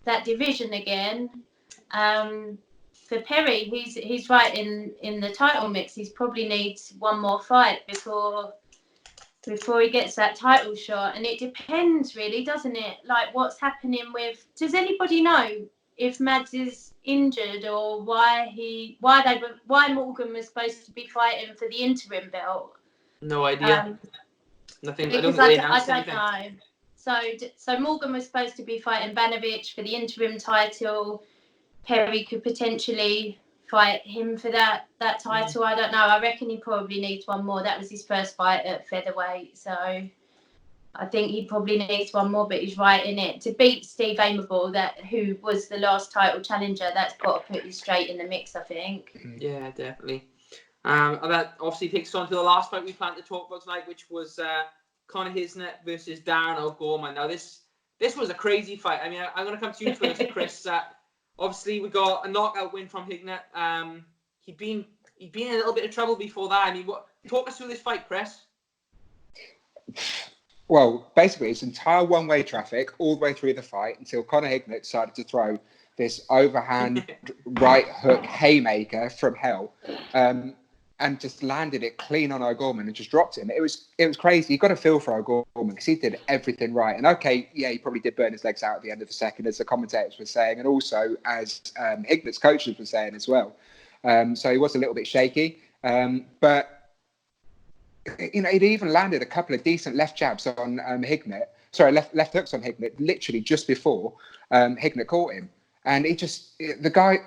that division again. For Perry, he's right in the title mix. He probably needs 1 more fight before he gets that title shot. And it depends really, doesn't it? Like what's happening with, does anybody know if Mads is injured or why Morgan was supposed to be fighting for the interim belt? No idea. Nothing. Because I don't know. So Morgan was supposed to be fighting Banovic for the interim title. Perry could potentially fight him for that title. I don't know. I reckon he probably needs 1 more. That was his first fight at featherweight, so I think he probably needs 1 more. But he's right in it to beat Steve Aimable, who was the last title challenger. That's got to put you straight in the mix, I think. Yeah, definitely. And that obviously takes us on to the last fight we plan to talk about tonight, which was Conor Hisnett versus Darren O'Gorman. Now this was a crazy fight. I mean, I'm going to come to you first, Chris. Obviously, we got a knockout win from Hisnett. He'd been in a little bit of trouble before that. I mean, talk us through this fight, Chris. Well, basically, it's entire one-way traffic all the way through the fight until Conor Hisnett decided to throw this overhand right hook haymaker from hell, and just landed it clean on O'Gorman and just dropped him. It was crazy. You got to feel for O'Gorman because he did everything right. And okay, yeah, he probably did burn his legs out at the end of the second, as the commentators were saying, and also as Hignett's coaches were saying as well. So he was a little bit shaky, but he'd even landed a couple of decent left jabs on Hignett. left hooks on Hignett literally just before Hignett caught him, and the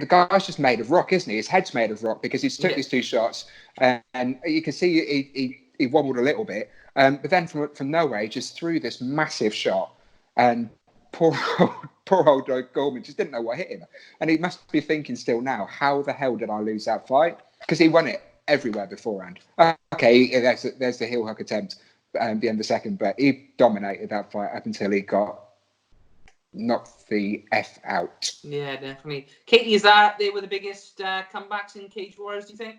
guy's just made of rock, isn't he? His head's made of rock because he's took these 2 shots, and you can see he wobbled a little bit, but then from nowhere he just threw this massive shot, and poor old Gorman just didn't know what hit him, and he must be thinking still now, how the hell did I lose that fight? Because he won it everywhere beforehand. Okay, there's the heel hook attempt at the end of the second, but he dominated that fight up until he got knocked the F out. Yeah, definitely. Katie, is that they were the biggest comebacks in Cage Warriors, do you think?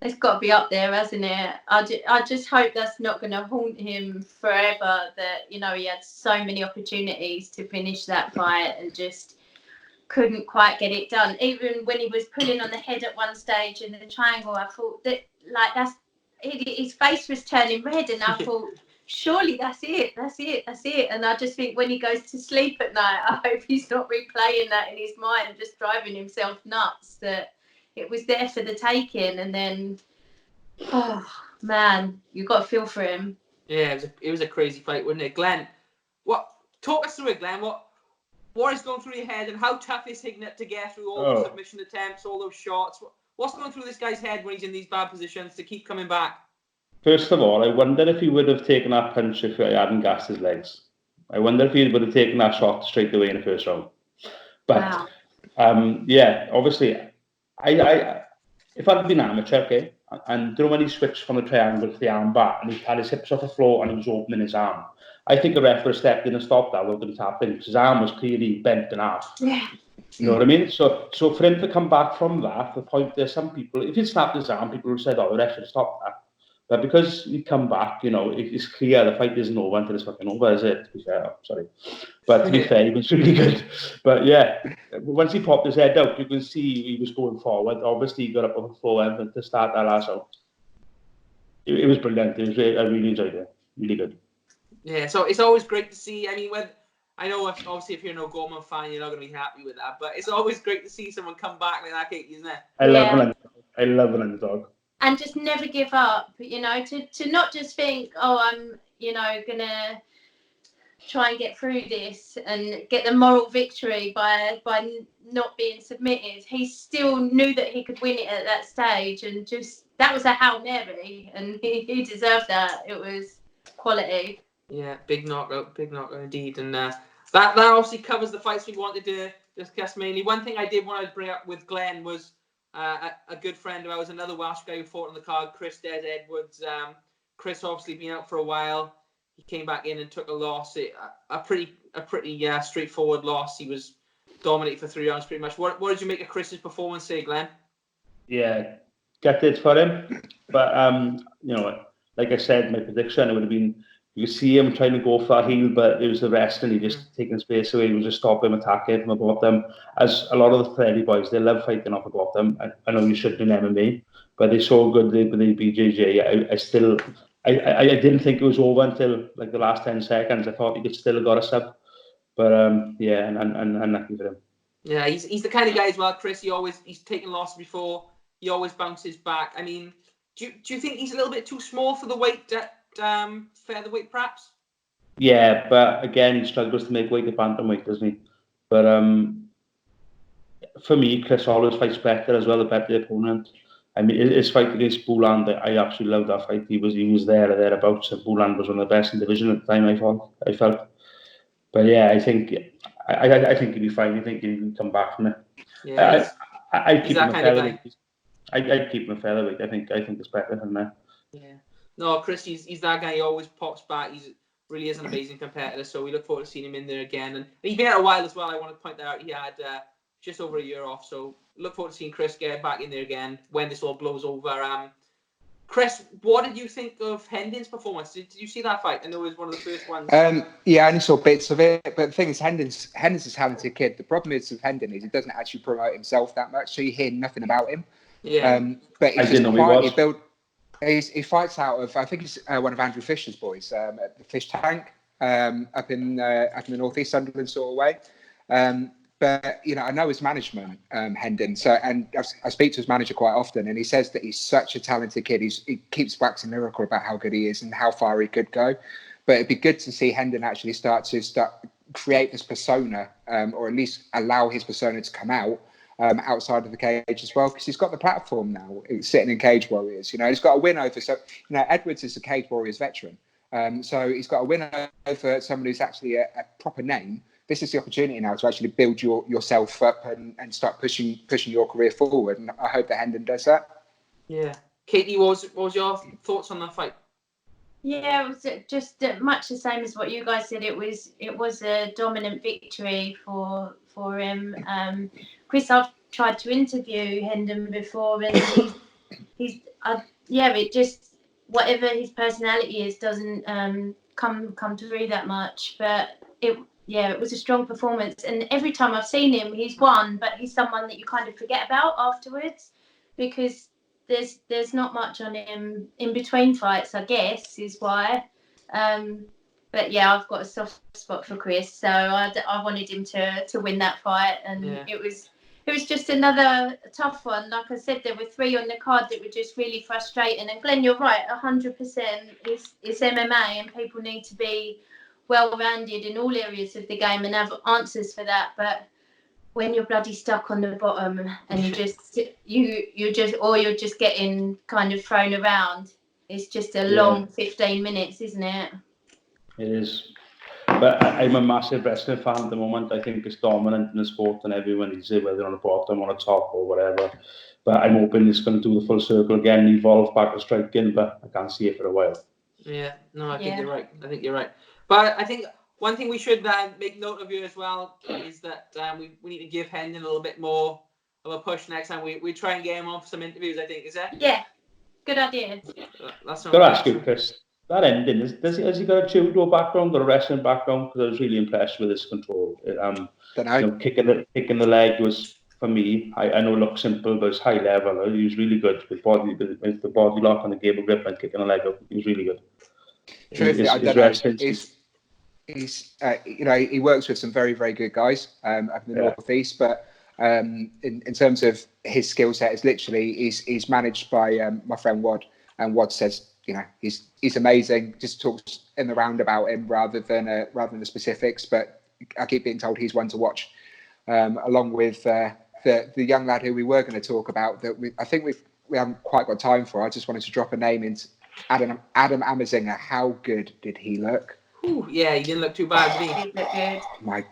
It's got to be up there, hasn't it? I just hope that's not going to haunt him forever, that, he had so many opportunities to finish that fight and just couldn't quite get it done. Even when he was pulling on the head at one stage in the triangle, I thought that, his face was turning red, and I thought, surely that's it. And I just think when he goes to sleep at night, I hope he's not replaying that in his mind, just driving himself nuts, that it was there for the taking. And then, oh man, you got to feel for him. Yeah, it was a crazy fight, wasn't it? Glenn, talk us through it, Glenn. What is going through your head, and how tough is Hignett to get through all those submission attempts, all those shots? What's going through this guy's head when he's in these bad positions to keep coming back? First of all, I wonder if he would have taken that punch if he hadn't gassed his legs. I wonder if he would have taken that shot straight away in the first round. But, obviously, I if I'd been amateur, okay, and when he switched from the triangle to the arm bar, and he had his hips off the floor and he was opening his arm, I think the ref would have stepped in and stopped that without him tapping, because his arm was clearly bent in half. Yeah. You know what I mean? So for him to come back from that, the point there's some people, if he snapped his arm, people would have said, the ref should stop that. But because he come back, it's clear the fight isn't over until it's fucking over, is it? To be fair, sorry. But to be fair, he was really good. But yeah, once he popped his head out, you can see he was going forward. Obviously, he got up on the floor to start that last out. It was brilliant. I really enjoyed it. Really good. Yeah, so it's always great to see. I mean, I know obviously if you're no Gorman fan, you're not going to be happy with that, but it's always great to see someone come back like that, Katie, isn't it? I love an underdog. And just never give up, to not just think, I'm, going to try and get through this and get the moral victory by not being submitted. He still knew that he could win it at that stage, and just, that was a Hail Mary, and he deserved that. It was quality. Yeah, big knockout indeed. And that obviously covers the fights we wanted to discuss mainly. One thing I did want to bring up with Glenn was a good friend of ours, another Welsh guy who fought on the card, Chris Des Edwards. Chris obviously been out for a while. He came back in and took a loss, a pretty straightforward loss. He was dominated for 3 rounds pretty much. What did you make of Chris's performance today, Glenn? Yeah, gutted for him. But, like I said, my prediction, it would have been, you could see him trying to go for that heel, but it was the rest, and he just taking space away. He was just stop him attacking from above them. As a lot of the Freddy boys, they love fighting off above them. I know you should do MMA, but they're so good they BJJ. I didn't think it was over until like the last 10 seconds. I thought he could still have got a sub. But and lucky for him. Yeah, he's the kind of guy as well, Chris. He's taken losses before. He always bounces back. I mean, do you think he's a little bit too small for the weight at featherweight, perhaps? Yeah, but again, he struggles to make weight at bantamweight, doesn't he? But for me, Chris always fights better as well, the better the opponent. I mean, his fight against Bouland, I absolutely loved that fight. He was there or thereabouts. Bouland was one of the best in the division at the time, I felt. But yeah, I think he'll be fine. I think he can come back from it. Yeah, I'd keep him a featherweight. I'd keep him a featherweight. I think it's better than that. Yeah. No, Chris, he's that guy. He always pops back. He really is an amazing competitor. So we look forward to seeing him in there again. And he's been out a while as well. I want to point that out. He had just over a year off. So look forward to seeing Chris get back in there again when this all blows over. Chris, what did you think of Hendon's performance? Did you see that fight? I know it was one of the first ones. Yeah, I only saw bits of it. But the thing is, Hendon's a talented kid. The problem is with Hendon is he doesn't actually promote himself that much, so you hear nothing about him. Yeah. But he's just quietly built. He fights out of, I think it's one of Andrew Fisher's boys at the Fish Tank up in the northeast Sunderland sort of way. But I know his management, Hendon. And I speak to his manager quite often, and he says that he's such a talented kid. He keeps waxing lyrical about how good he is and how far he could go. but it'd be good to see Hendon actually start create this persona, or at least allow his persona to come out outside of the cage as well, because he's got the platform now, sitting in Cage Warriors. He's got a win over. So Edwards is a Cage Warriors veteran, so he's got a win over someone who's actually a proper name. This is the opportunity now to actually build yourself up and start pushing your career forward. And I hope that Hendon does that. Yeah, Katie, what was your thoughts on that fight? Yeah, it was just much the same as what you guys said. It was a dominant victory for him. Chris, I've tried to interview Hendon before, and he's it just, whatever his personality is, doesn't come through that much. But it was a strong performance, and every time I've seen him, he's won, but he's someone that you kind of forget about afterwards, because there's not much on him in between fights, I guess, is why. But yeah, I've got a soft spot for Chris, so I wanted him to win that fight, and it was just another tough one. Like I said, there were 3 on the card that were just really frustrating. And Glenn, you're right, 100%. It's MMA, and people need to be well-rounded in all areas of the game and have answers for that. But when you're bloody stuck on the bottom and you're just getting kind of thrown around, it's just a long 15 minutes, isn't it? It is. But I'm a massive wrestling fan at the moment. I think it's dominant in the sport, and everyone is it, whether on the bottom, on the top, or whatever. But I'm hoping it's going to do the full circle again, evolve back to striking, but I can't see it for a while. Yeah, no, I think you're right. But I think one thing we should make note of here as well is that we need to give Hendon a little bit more of a push next time. We try and get him on for some interviews, I think. Is that? Yeah, good idea. That's not. Got to ask you, Chris. That ending, has he got a judo background or a wrestling background? Because I was really impressed with his control. Kicking the leg was, for me, I know it looks simple, but it's high level. He was really good with the body lock and the gable grip and kicking the leg up. He was really good. Truthfully, I don't know. He works with some very, very good guys up in the Northeast, but in terms of his skill set, it's literally he's managed by my friend Wad, and Wad says, he's amazing. Just talks in the round about him rather than the specifics. But I keep being told he's one to watch, along with the young lad who we were going to talk about. I think we haven't quite got time for. I just wanted to drop a name into Adam Amazinger. How good did he look? Ooh, yeah, he didn't look too bad, did he? He looked good. Oh my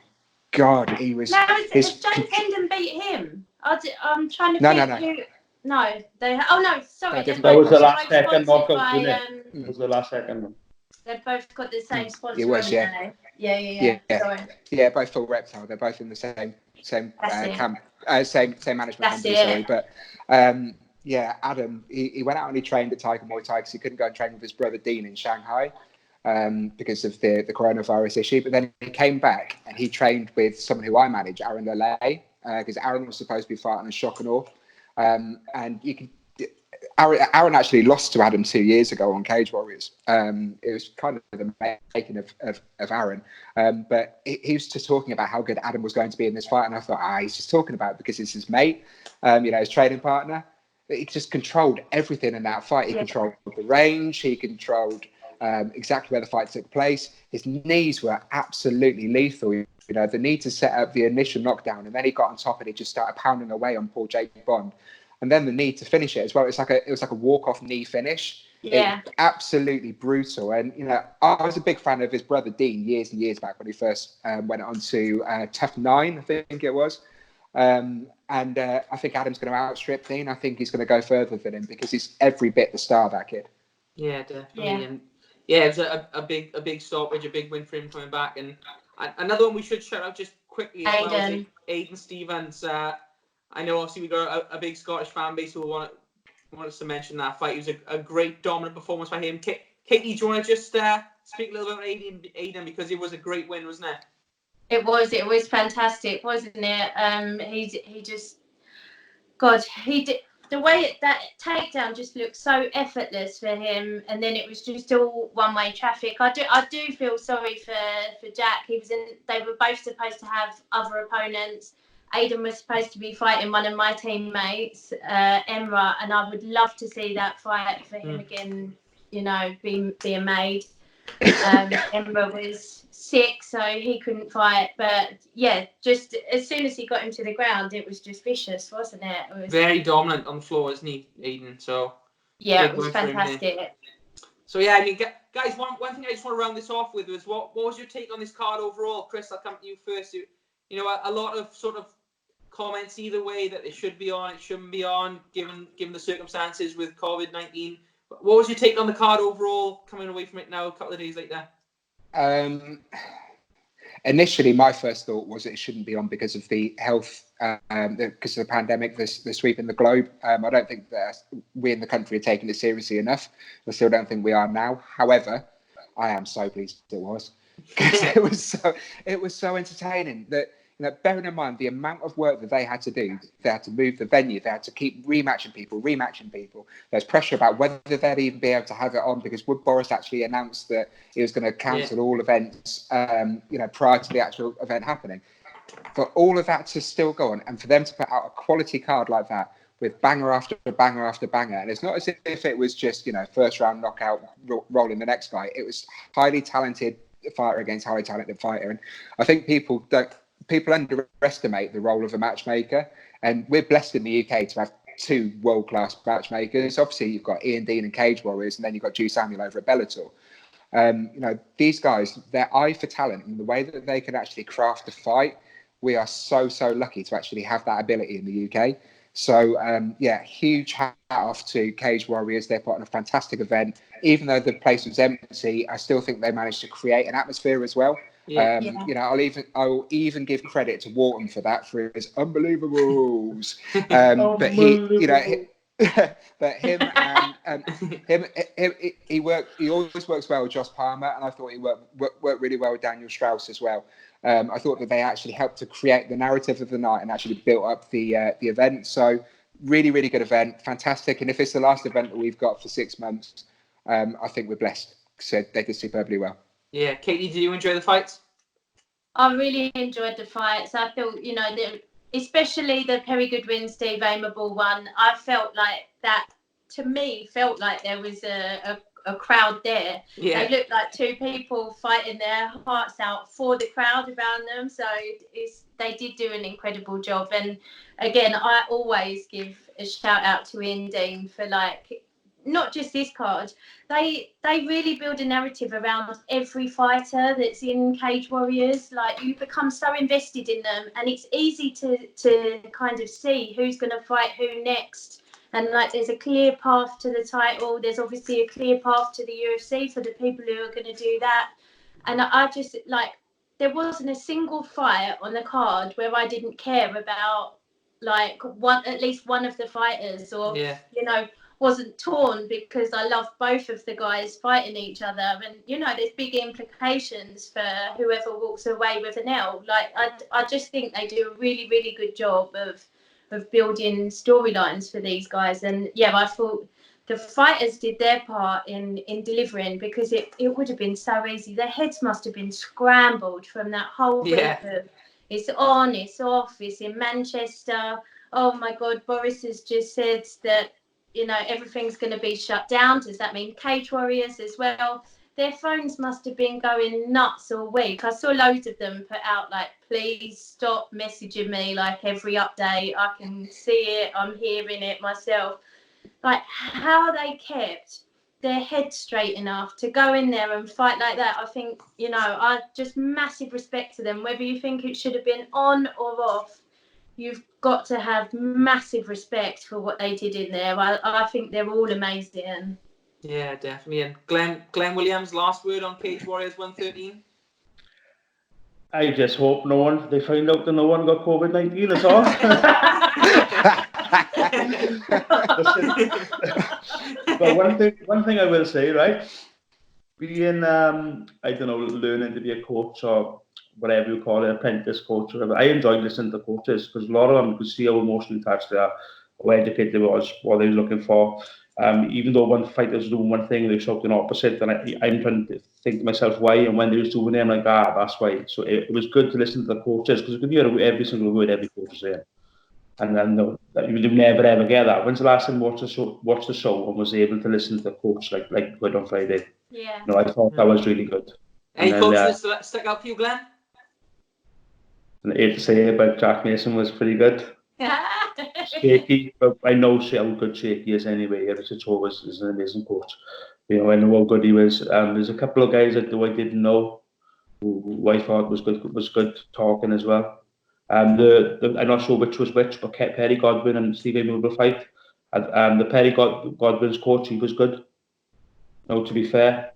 God, he was. No, James Hendon beat him. I'm trying to think who. No, they. Oh no, sorry. That was the last second knockout, wasn't it? It was the last second one. They've both got the same sponsor. It was, yeah. Sorry. Yeah, both full reptile. They're both in the same camp, same management company. Sorry, but Adam, he went out and he trained at Tiger Muay Thai because he couldn't go and train with his brother Dean in Shanghai because of the coronavirus issue. But then he came back and he trained with someone who I manage, Aaron Lele, because Aaron was supposed to be fighting a shock and awe. And you can. Aaron actually lost to Adam 2 years ago on Cage Warriors. It was kind of the making of Aaron. But he was just talking about how good Adam was going to be in this fight. And I thought, he's just talking about it because it's his mate, his training partner. He just controlled everything in that fight. He controlled the range. He controlled exactly where the fight took place. His knees were absolutely lethal. The need to set up the initial knockdown. And then he got on top and he just started pounding away on poor Jake Bond. And then the need to finish it as well. It was like a walk-off knee finish. Yeah. Absolutely brutal. And, I was a big fan of his brother Dean years and years back when he first went on to Tough 9, I think it was. I think Adam's going to outstrip Dean. I think he's going to go further than him because he's every bit the star, that kid. Yeah, definitely. Yeah. And it was a big stoppage, a big win for him coming back. And another one we should shout out just quickly as well is Aidan Stevens. I know obviously we got a big Scottish fan base who want us to mention that fight. It was a great dominant performance by him. Katie, do you want to just speak a little bit about Aidan because it was a great win, wasn't it? It was fantastic, wasn't it? He just, God, he did the way that takedown just looked so effortless for him, and then it was just all one-way traffic. I do feel sorry for Jack. They were both supposed to have other opponents. Aidan was supposed to be fighting one of my teammates, Emra, and I would love to see that fight for him again, being made. Emma was sick, so he couldn't fight. But yeah, just as soon as he got him to the ground, it was just vicious, wasn't it? It was very dominant on the floor, isn't he, Aiden? So yeah, it was fantastic. So yeah, I mean, guys, one thing I just want to round this off with was what was your take on this card overall? Chris, I'll come to you first. You know, a lot of sort of comments either way that it should be on, it shouldn't be on, given the circumstances with COVID-19. What was your take on the card overall, coming away from it now a couple of days later? Initially, my first thought was it shouldn't be on because of the health, because of the pandemic, the sweeping the globe. I don't think that we in the country are taking it seriously enough. I still don't think we are now. However, I am so pleased it was, because it was so entertaining that. You know, bearing in mind the amount of work that they had to do, they had to move the venue, they had to keep rematching people. There's pressure about whether they'd even be able to have it on, because Wood Boris actually announced that he was going to cancel all events, prior to the actual event happening. For all of that to still go on, and for them to put out a quality card like that with banger after banger after banger, and it's not as if it was just first round knockout rolling the next guy. It was highly talented fighter against highly talented fighter, and I think people underestimate the role of a matchmaker, and we're blessed in the UK to have two world-class matchmakers. Obviously, you've got Ian Dean and Cage Warriors, and then you've got Drew Samuel over at Bellator. These guys, their eye for talent and the way that they can actually craft a fight, we are so lucky to actually have that ability in the UK. So, huge hat off to Cage Warriors. They put on a fantastic event. Even though the place was empty, I still think they managed to create an atmosphere as well. I'll even give credit to Wharton for that, for his unbelievable rules. But he always works well with Josh Palmer, and I thought he worked really well with Daniel Strauss as well. I thought that they actually helped to create the narrative of the night and actually built up the event. So really, really good event, fantastic. And if it's the last event that we've got for 6 months, I think we're blessed. So they did superbly well. Yeah, Katie, did you enjoy the fights? I really enjoyed the fights. I felt, especially the Perry Goodwin, Steve Aimable one, I felt like that, to me, felt like there was a crowd there. Yeah. They looked like two people fighting their hearts out for the crowd around them. So they did do an incredible job. And again, I always give a shout out to Ian Dean for not just this card. They really build a narrative around every fighter that's in Cage Warriors. Like, you become so invested in them, and it's easy to kind of see who's going to fight who next. And there's a clear path to the title. There's obviously a clear path to the UFC for the people who are going to do that. And I just there wasn't a single fight on the card where I didn't care about at least one of the fighters, or wasn't torn, because I love both of the guys fighting each other. And there's big implications for whoever walks away with an L. I just think they do a really, really good job of building storylines for these guys. And I thought the fighters did their part in delivering, because it would have been so easy. Their heads must have been scrambled from that whole week of it's on, it's off, it's in Manchester. Oh my God, Boris has just said that everything's going to be shut down. Does that mean Cage Warriors as well? Their phones must have been going nuts all week. I saw loads of them put out please stop messaging me every update. I can see it, I'm hearing it myself. How they kept their head straight enough to go in there and fight like that. I think, I just massive respect to them. Whether you think it should have been on or off, you've got to have massive respect for what they did in there. I think they're all amazing. Yeah, definitely. And Glenn Williams, last word on Cage Warriors 113? I just hope they find out that no one got COVID-19 at all. But one thing I will say, right? Being, learning to be a coach, or whatever you call it, apprentice coach, or whatever, I enjoyed listening to coaches, because a lot of them, you could see how emotionally attached they are, how educated they was, what they were looking for. Even though one fighter's doing one thing, they're shouting opposite, and I'm trying to think to myself why, and when they was doing it, I'm like, that's why. So it was good to listen to the coaches, because you could hear every single word every coach is saying. And then you never ever get that. When's the last time you watched the show and was able to listen to the coach like you did on Friday? Yeah. I thought that was really good. Any coaches that stuck out for you, Glenn? And I hate to say it, but Jack Mason was pretty good. Shaky, but I know how good Shaky is anyway. Richard Chow is an amazing coach. I know how good he was. There's a couple of guys that I didn't know who I thought was good talking as well. I'm not sure which was which, but Perry Godwin and Steve Amy will fight. The Perry Godwin's coach, he was good. No, to be fair.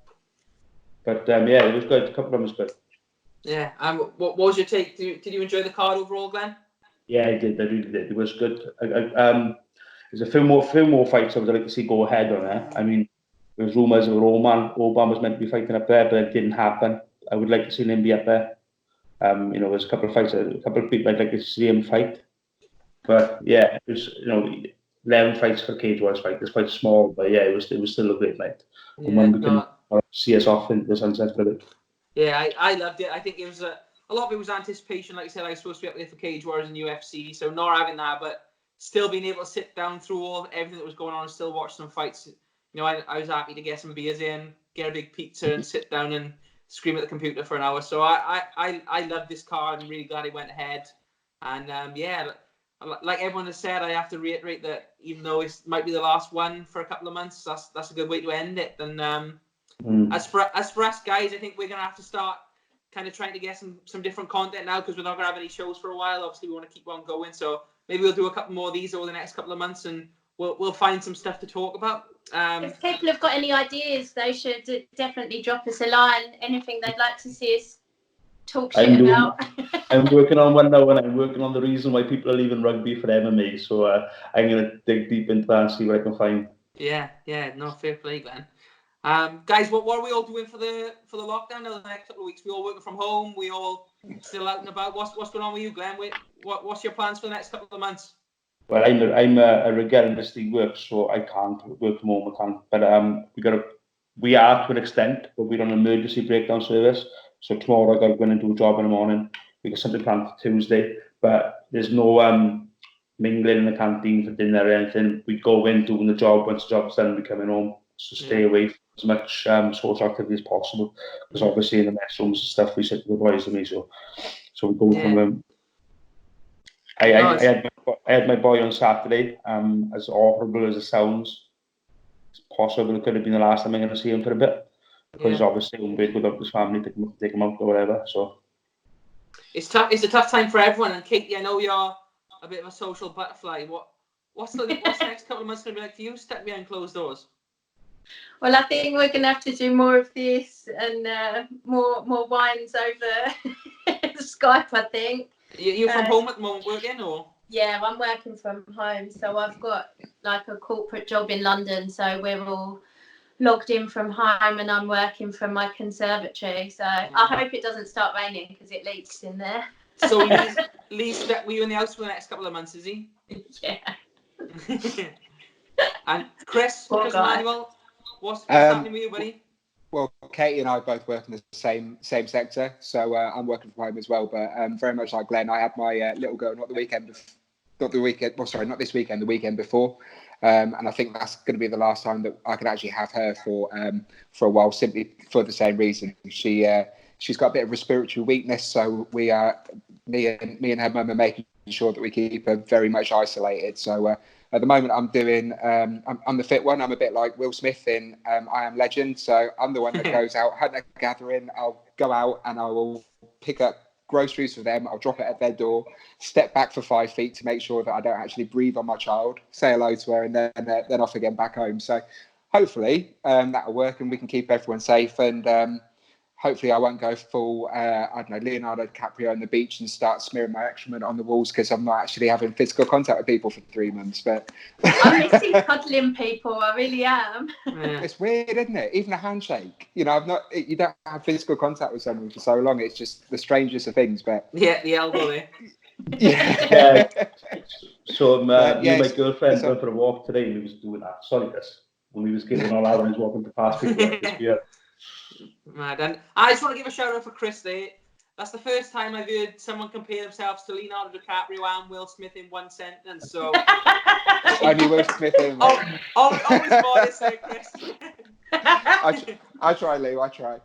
But it was good. A couple of them was good. Yeah. What was your take? Did you enjoy the card overall, Glenn? Yeah, I did. I really did. It was good. There's a few more fights I would like to see go ahead on there. I mean, there's rumours of Orban was meant to be fighting up there, but it didn't happen. I would like to see him be up there. There's a couple of fights, a couple of people I'd like to see him fight. But yeah, it was 11 fights for Cage Warriors fight. It's quite small, but yeah, it was still a great night. And when we can see us off into the sunset for it. Yeah, I loved it. I think it was a lot of it was anticipation. Like I said, I was supposed to be up there for Cage Warriors and UFC, so not having that, but still being able to sit down through everything that was going on and still watch some fights. I was happy to get some beers in, get a big pizza, and sit down and scream at the computer for an hour. So I love this card and really glad it went ahead. And like everyone has said, I have to reiterate that even though it might be the last one for a couple of months, that's a good way to end it. And as for us guys, I think we're gonna have to start kind of trying to get some different content now because we're not gonna have any shows for a while. Obviously, we want to keep on going, so maybe we'll do a couple more of these over the next couple of months, and we'll find some stuff to talk about. If people have got any ideas, they should definitely drop us a line. Anything they'd like to see us talk shit about. I'm working on one now, and I'm working on the reason why people are leaving rugby for MMA. So I'm gonna dig deep into that and see what I can find. Yeah, no, fair play, Glenn. Guys, what are we all doing for the lockdown now? The next couple of weeks, we all working from home. We all still out and about. What's going on with you, Glenn? What's your plans for the next couple of months? Well, I'm a regular industry work, so I can't work from home. I can't. But we are to an extent, but we're on an emergency breakdown service. So tomorrow I got to go in and do a job in the morning. We got something planned for Tuesday, but there's no mingling in the canteen for dinner or anything. We go in doing the job. Once the job's done, we coming home. So stay away from as much social activity as possible. Because obviously in the mess rooms and stuff, we sit with the boys and me. So we go from them. I had my boy on Saturday. As horrible as it sounds, it's possible it could have been the last time I'm going to see him for a bit. Because obviously he won't be able to go up with his family, take him out or whatever. So it's tough. It's a tough time for everyone. And Katie, I know you're a bit of a social butterfly. What's the next couple of months going to be like for you? Step behind closed doors. Well, I think we're going to have to do more of this and more wines over Skype, I think. You from home at the moment working, or? Yeah, I'm working from home. So I've got like a corporate job in London. So we're all logged in from home and I'm working from my conservatory. So I hope it doesn't start raining because it leaks in there. So Lee's were you in the house for the next couple of months, is he? Yeah. And Chris Manuel, what's happening with you, buddy? Well, Katie and I both work in the same sector, so I'm working from home as well. But very much like Glenn, I had my little girl not this weekend, the weekend before, and I think that's going to be the last time that I can actually have her for a while, simply for the same reason. She's got a bit of respiratory weakness, so me and her mum are making sure that we keep her very much isolated. So at the moment, I'm doing. I'm the fit one. I'm a bit like Will Smith in I Am Legend. So I'm the one that goes out hunting gathering. I'll go out and I will pick up groceries for them. I'll drop it at their door. Step back for 5 feet to make sure that I don't actually breathe on my child. Say hello to her, and then off again back home. So hopefully that'll work, and we can keep everyone safe. And hopefully I won't go full, Leonardo DiCaprio on the beach and start smearing my excrement on the walls because I'm not actually having physical contact with people for 3 months. But I'm missing cuddling people. I really am. Yeah. It's weird, isn't it? Even a handshake. You don't have physical contact with someone for so long. It's just the strangest of things. But yeah, the elbow there. Yeah. So me and my girlfriend went for a walk today and we was doing that. Sorry, Chris. When we was getting all out and walking past people. Mad. And I just want to give a shout out for Chris there. That's the first time I've heard someone compare themselves to Leonardo DiCaprio and Will Smith in one sentence. So only Will Smith in. Always modest there, Chris. I try, Lou. I try.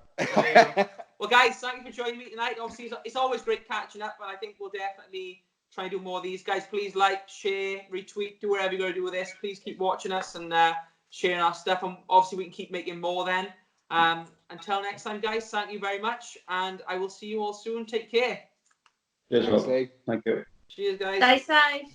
Well, guys, thank you for joining me tonight. Obviously, it's always great catching up, but I think we'll definitely try and do more of these. Guys, please like, share, retweet, do whatever you're going to do with this. Please keep watching us and sharing our stuff, and obviously we can keep making more then. Until next time, guys, thank you very much, and I will see you all soon. Take care. Cheers, Rob. Thank you. Cheers, guys. Stay safe.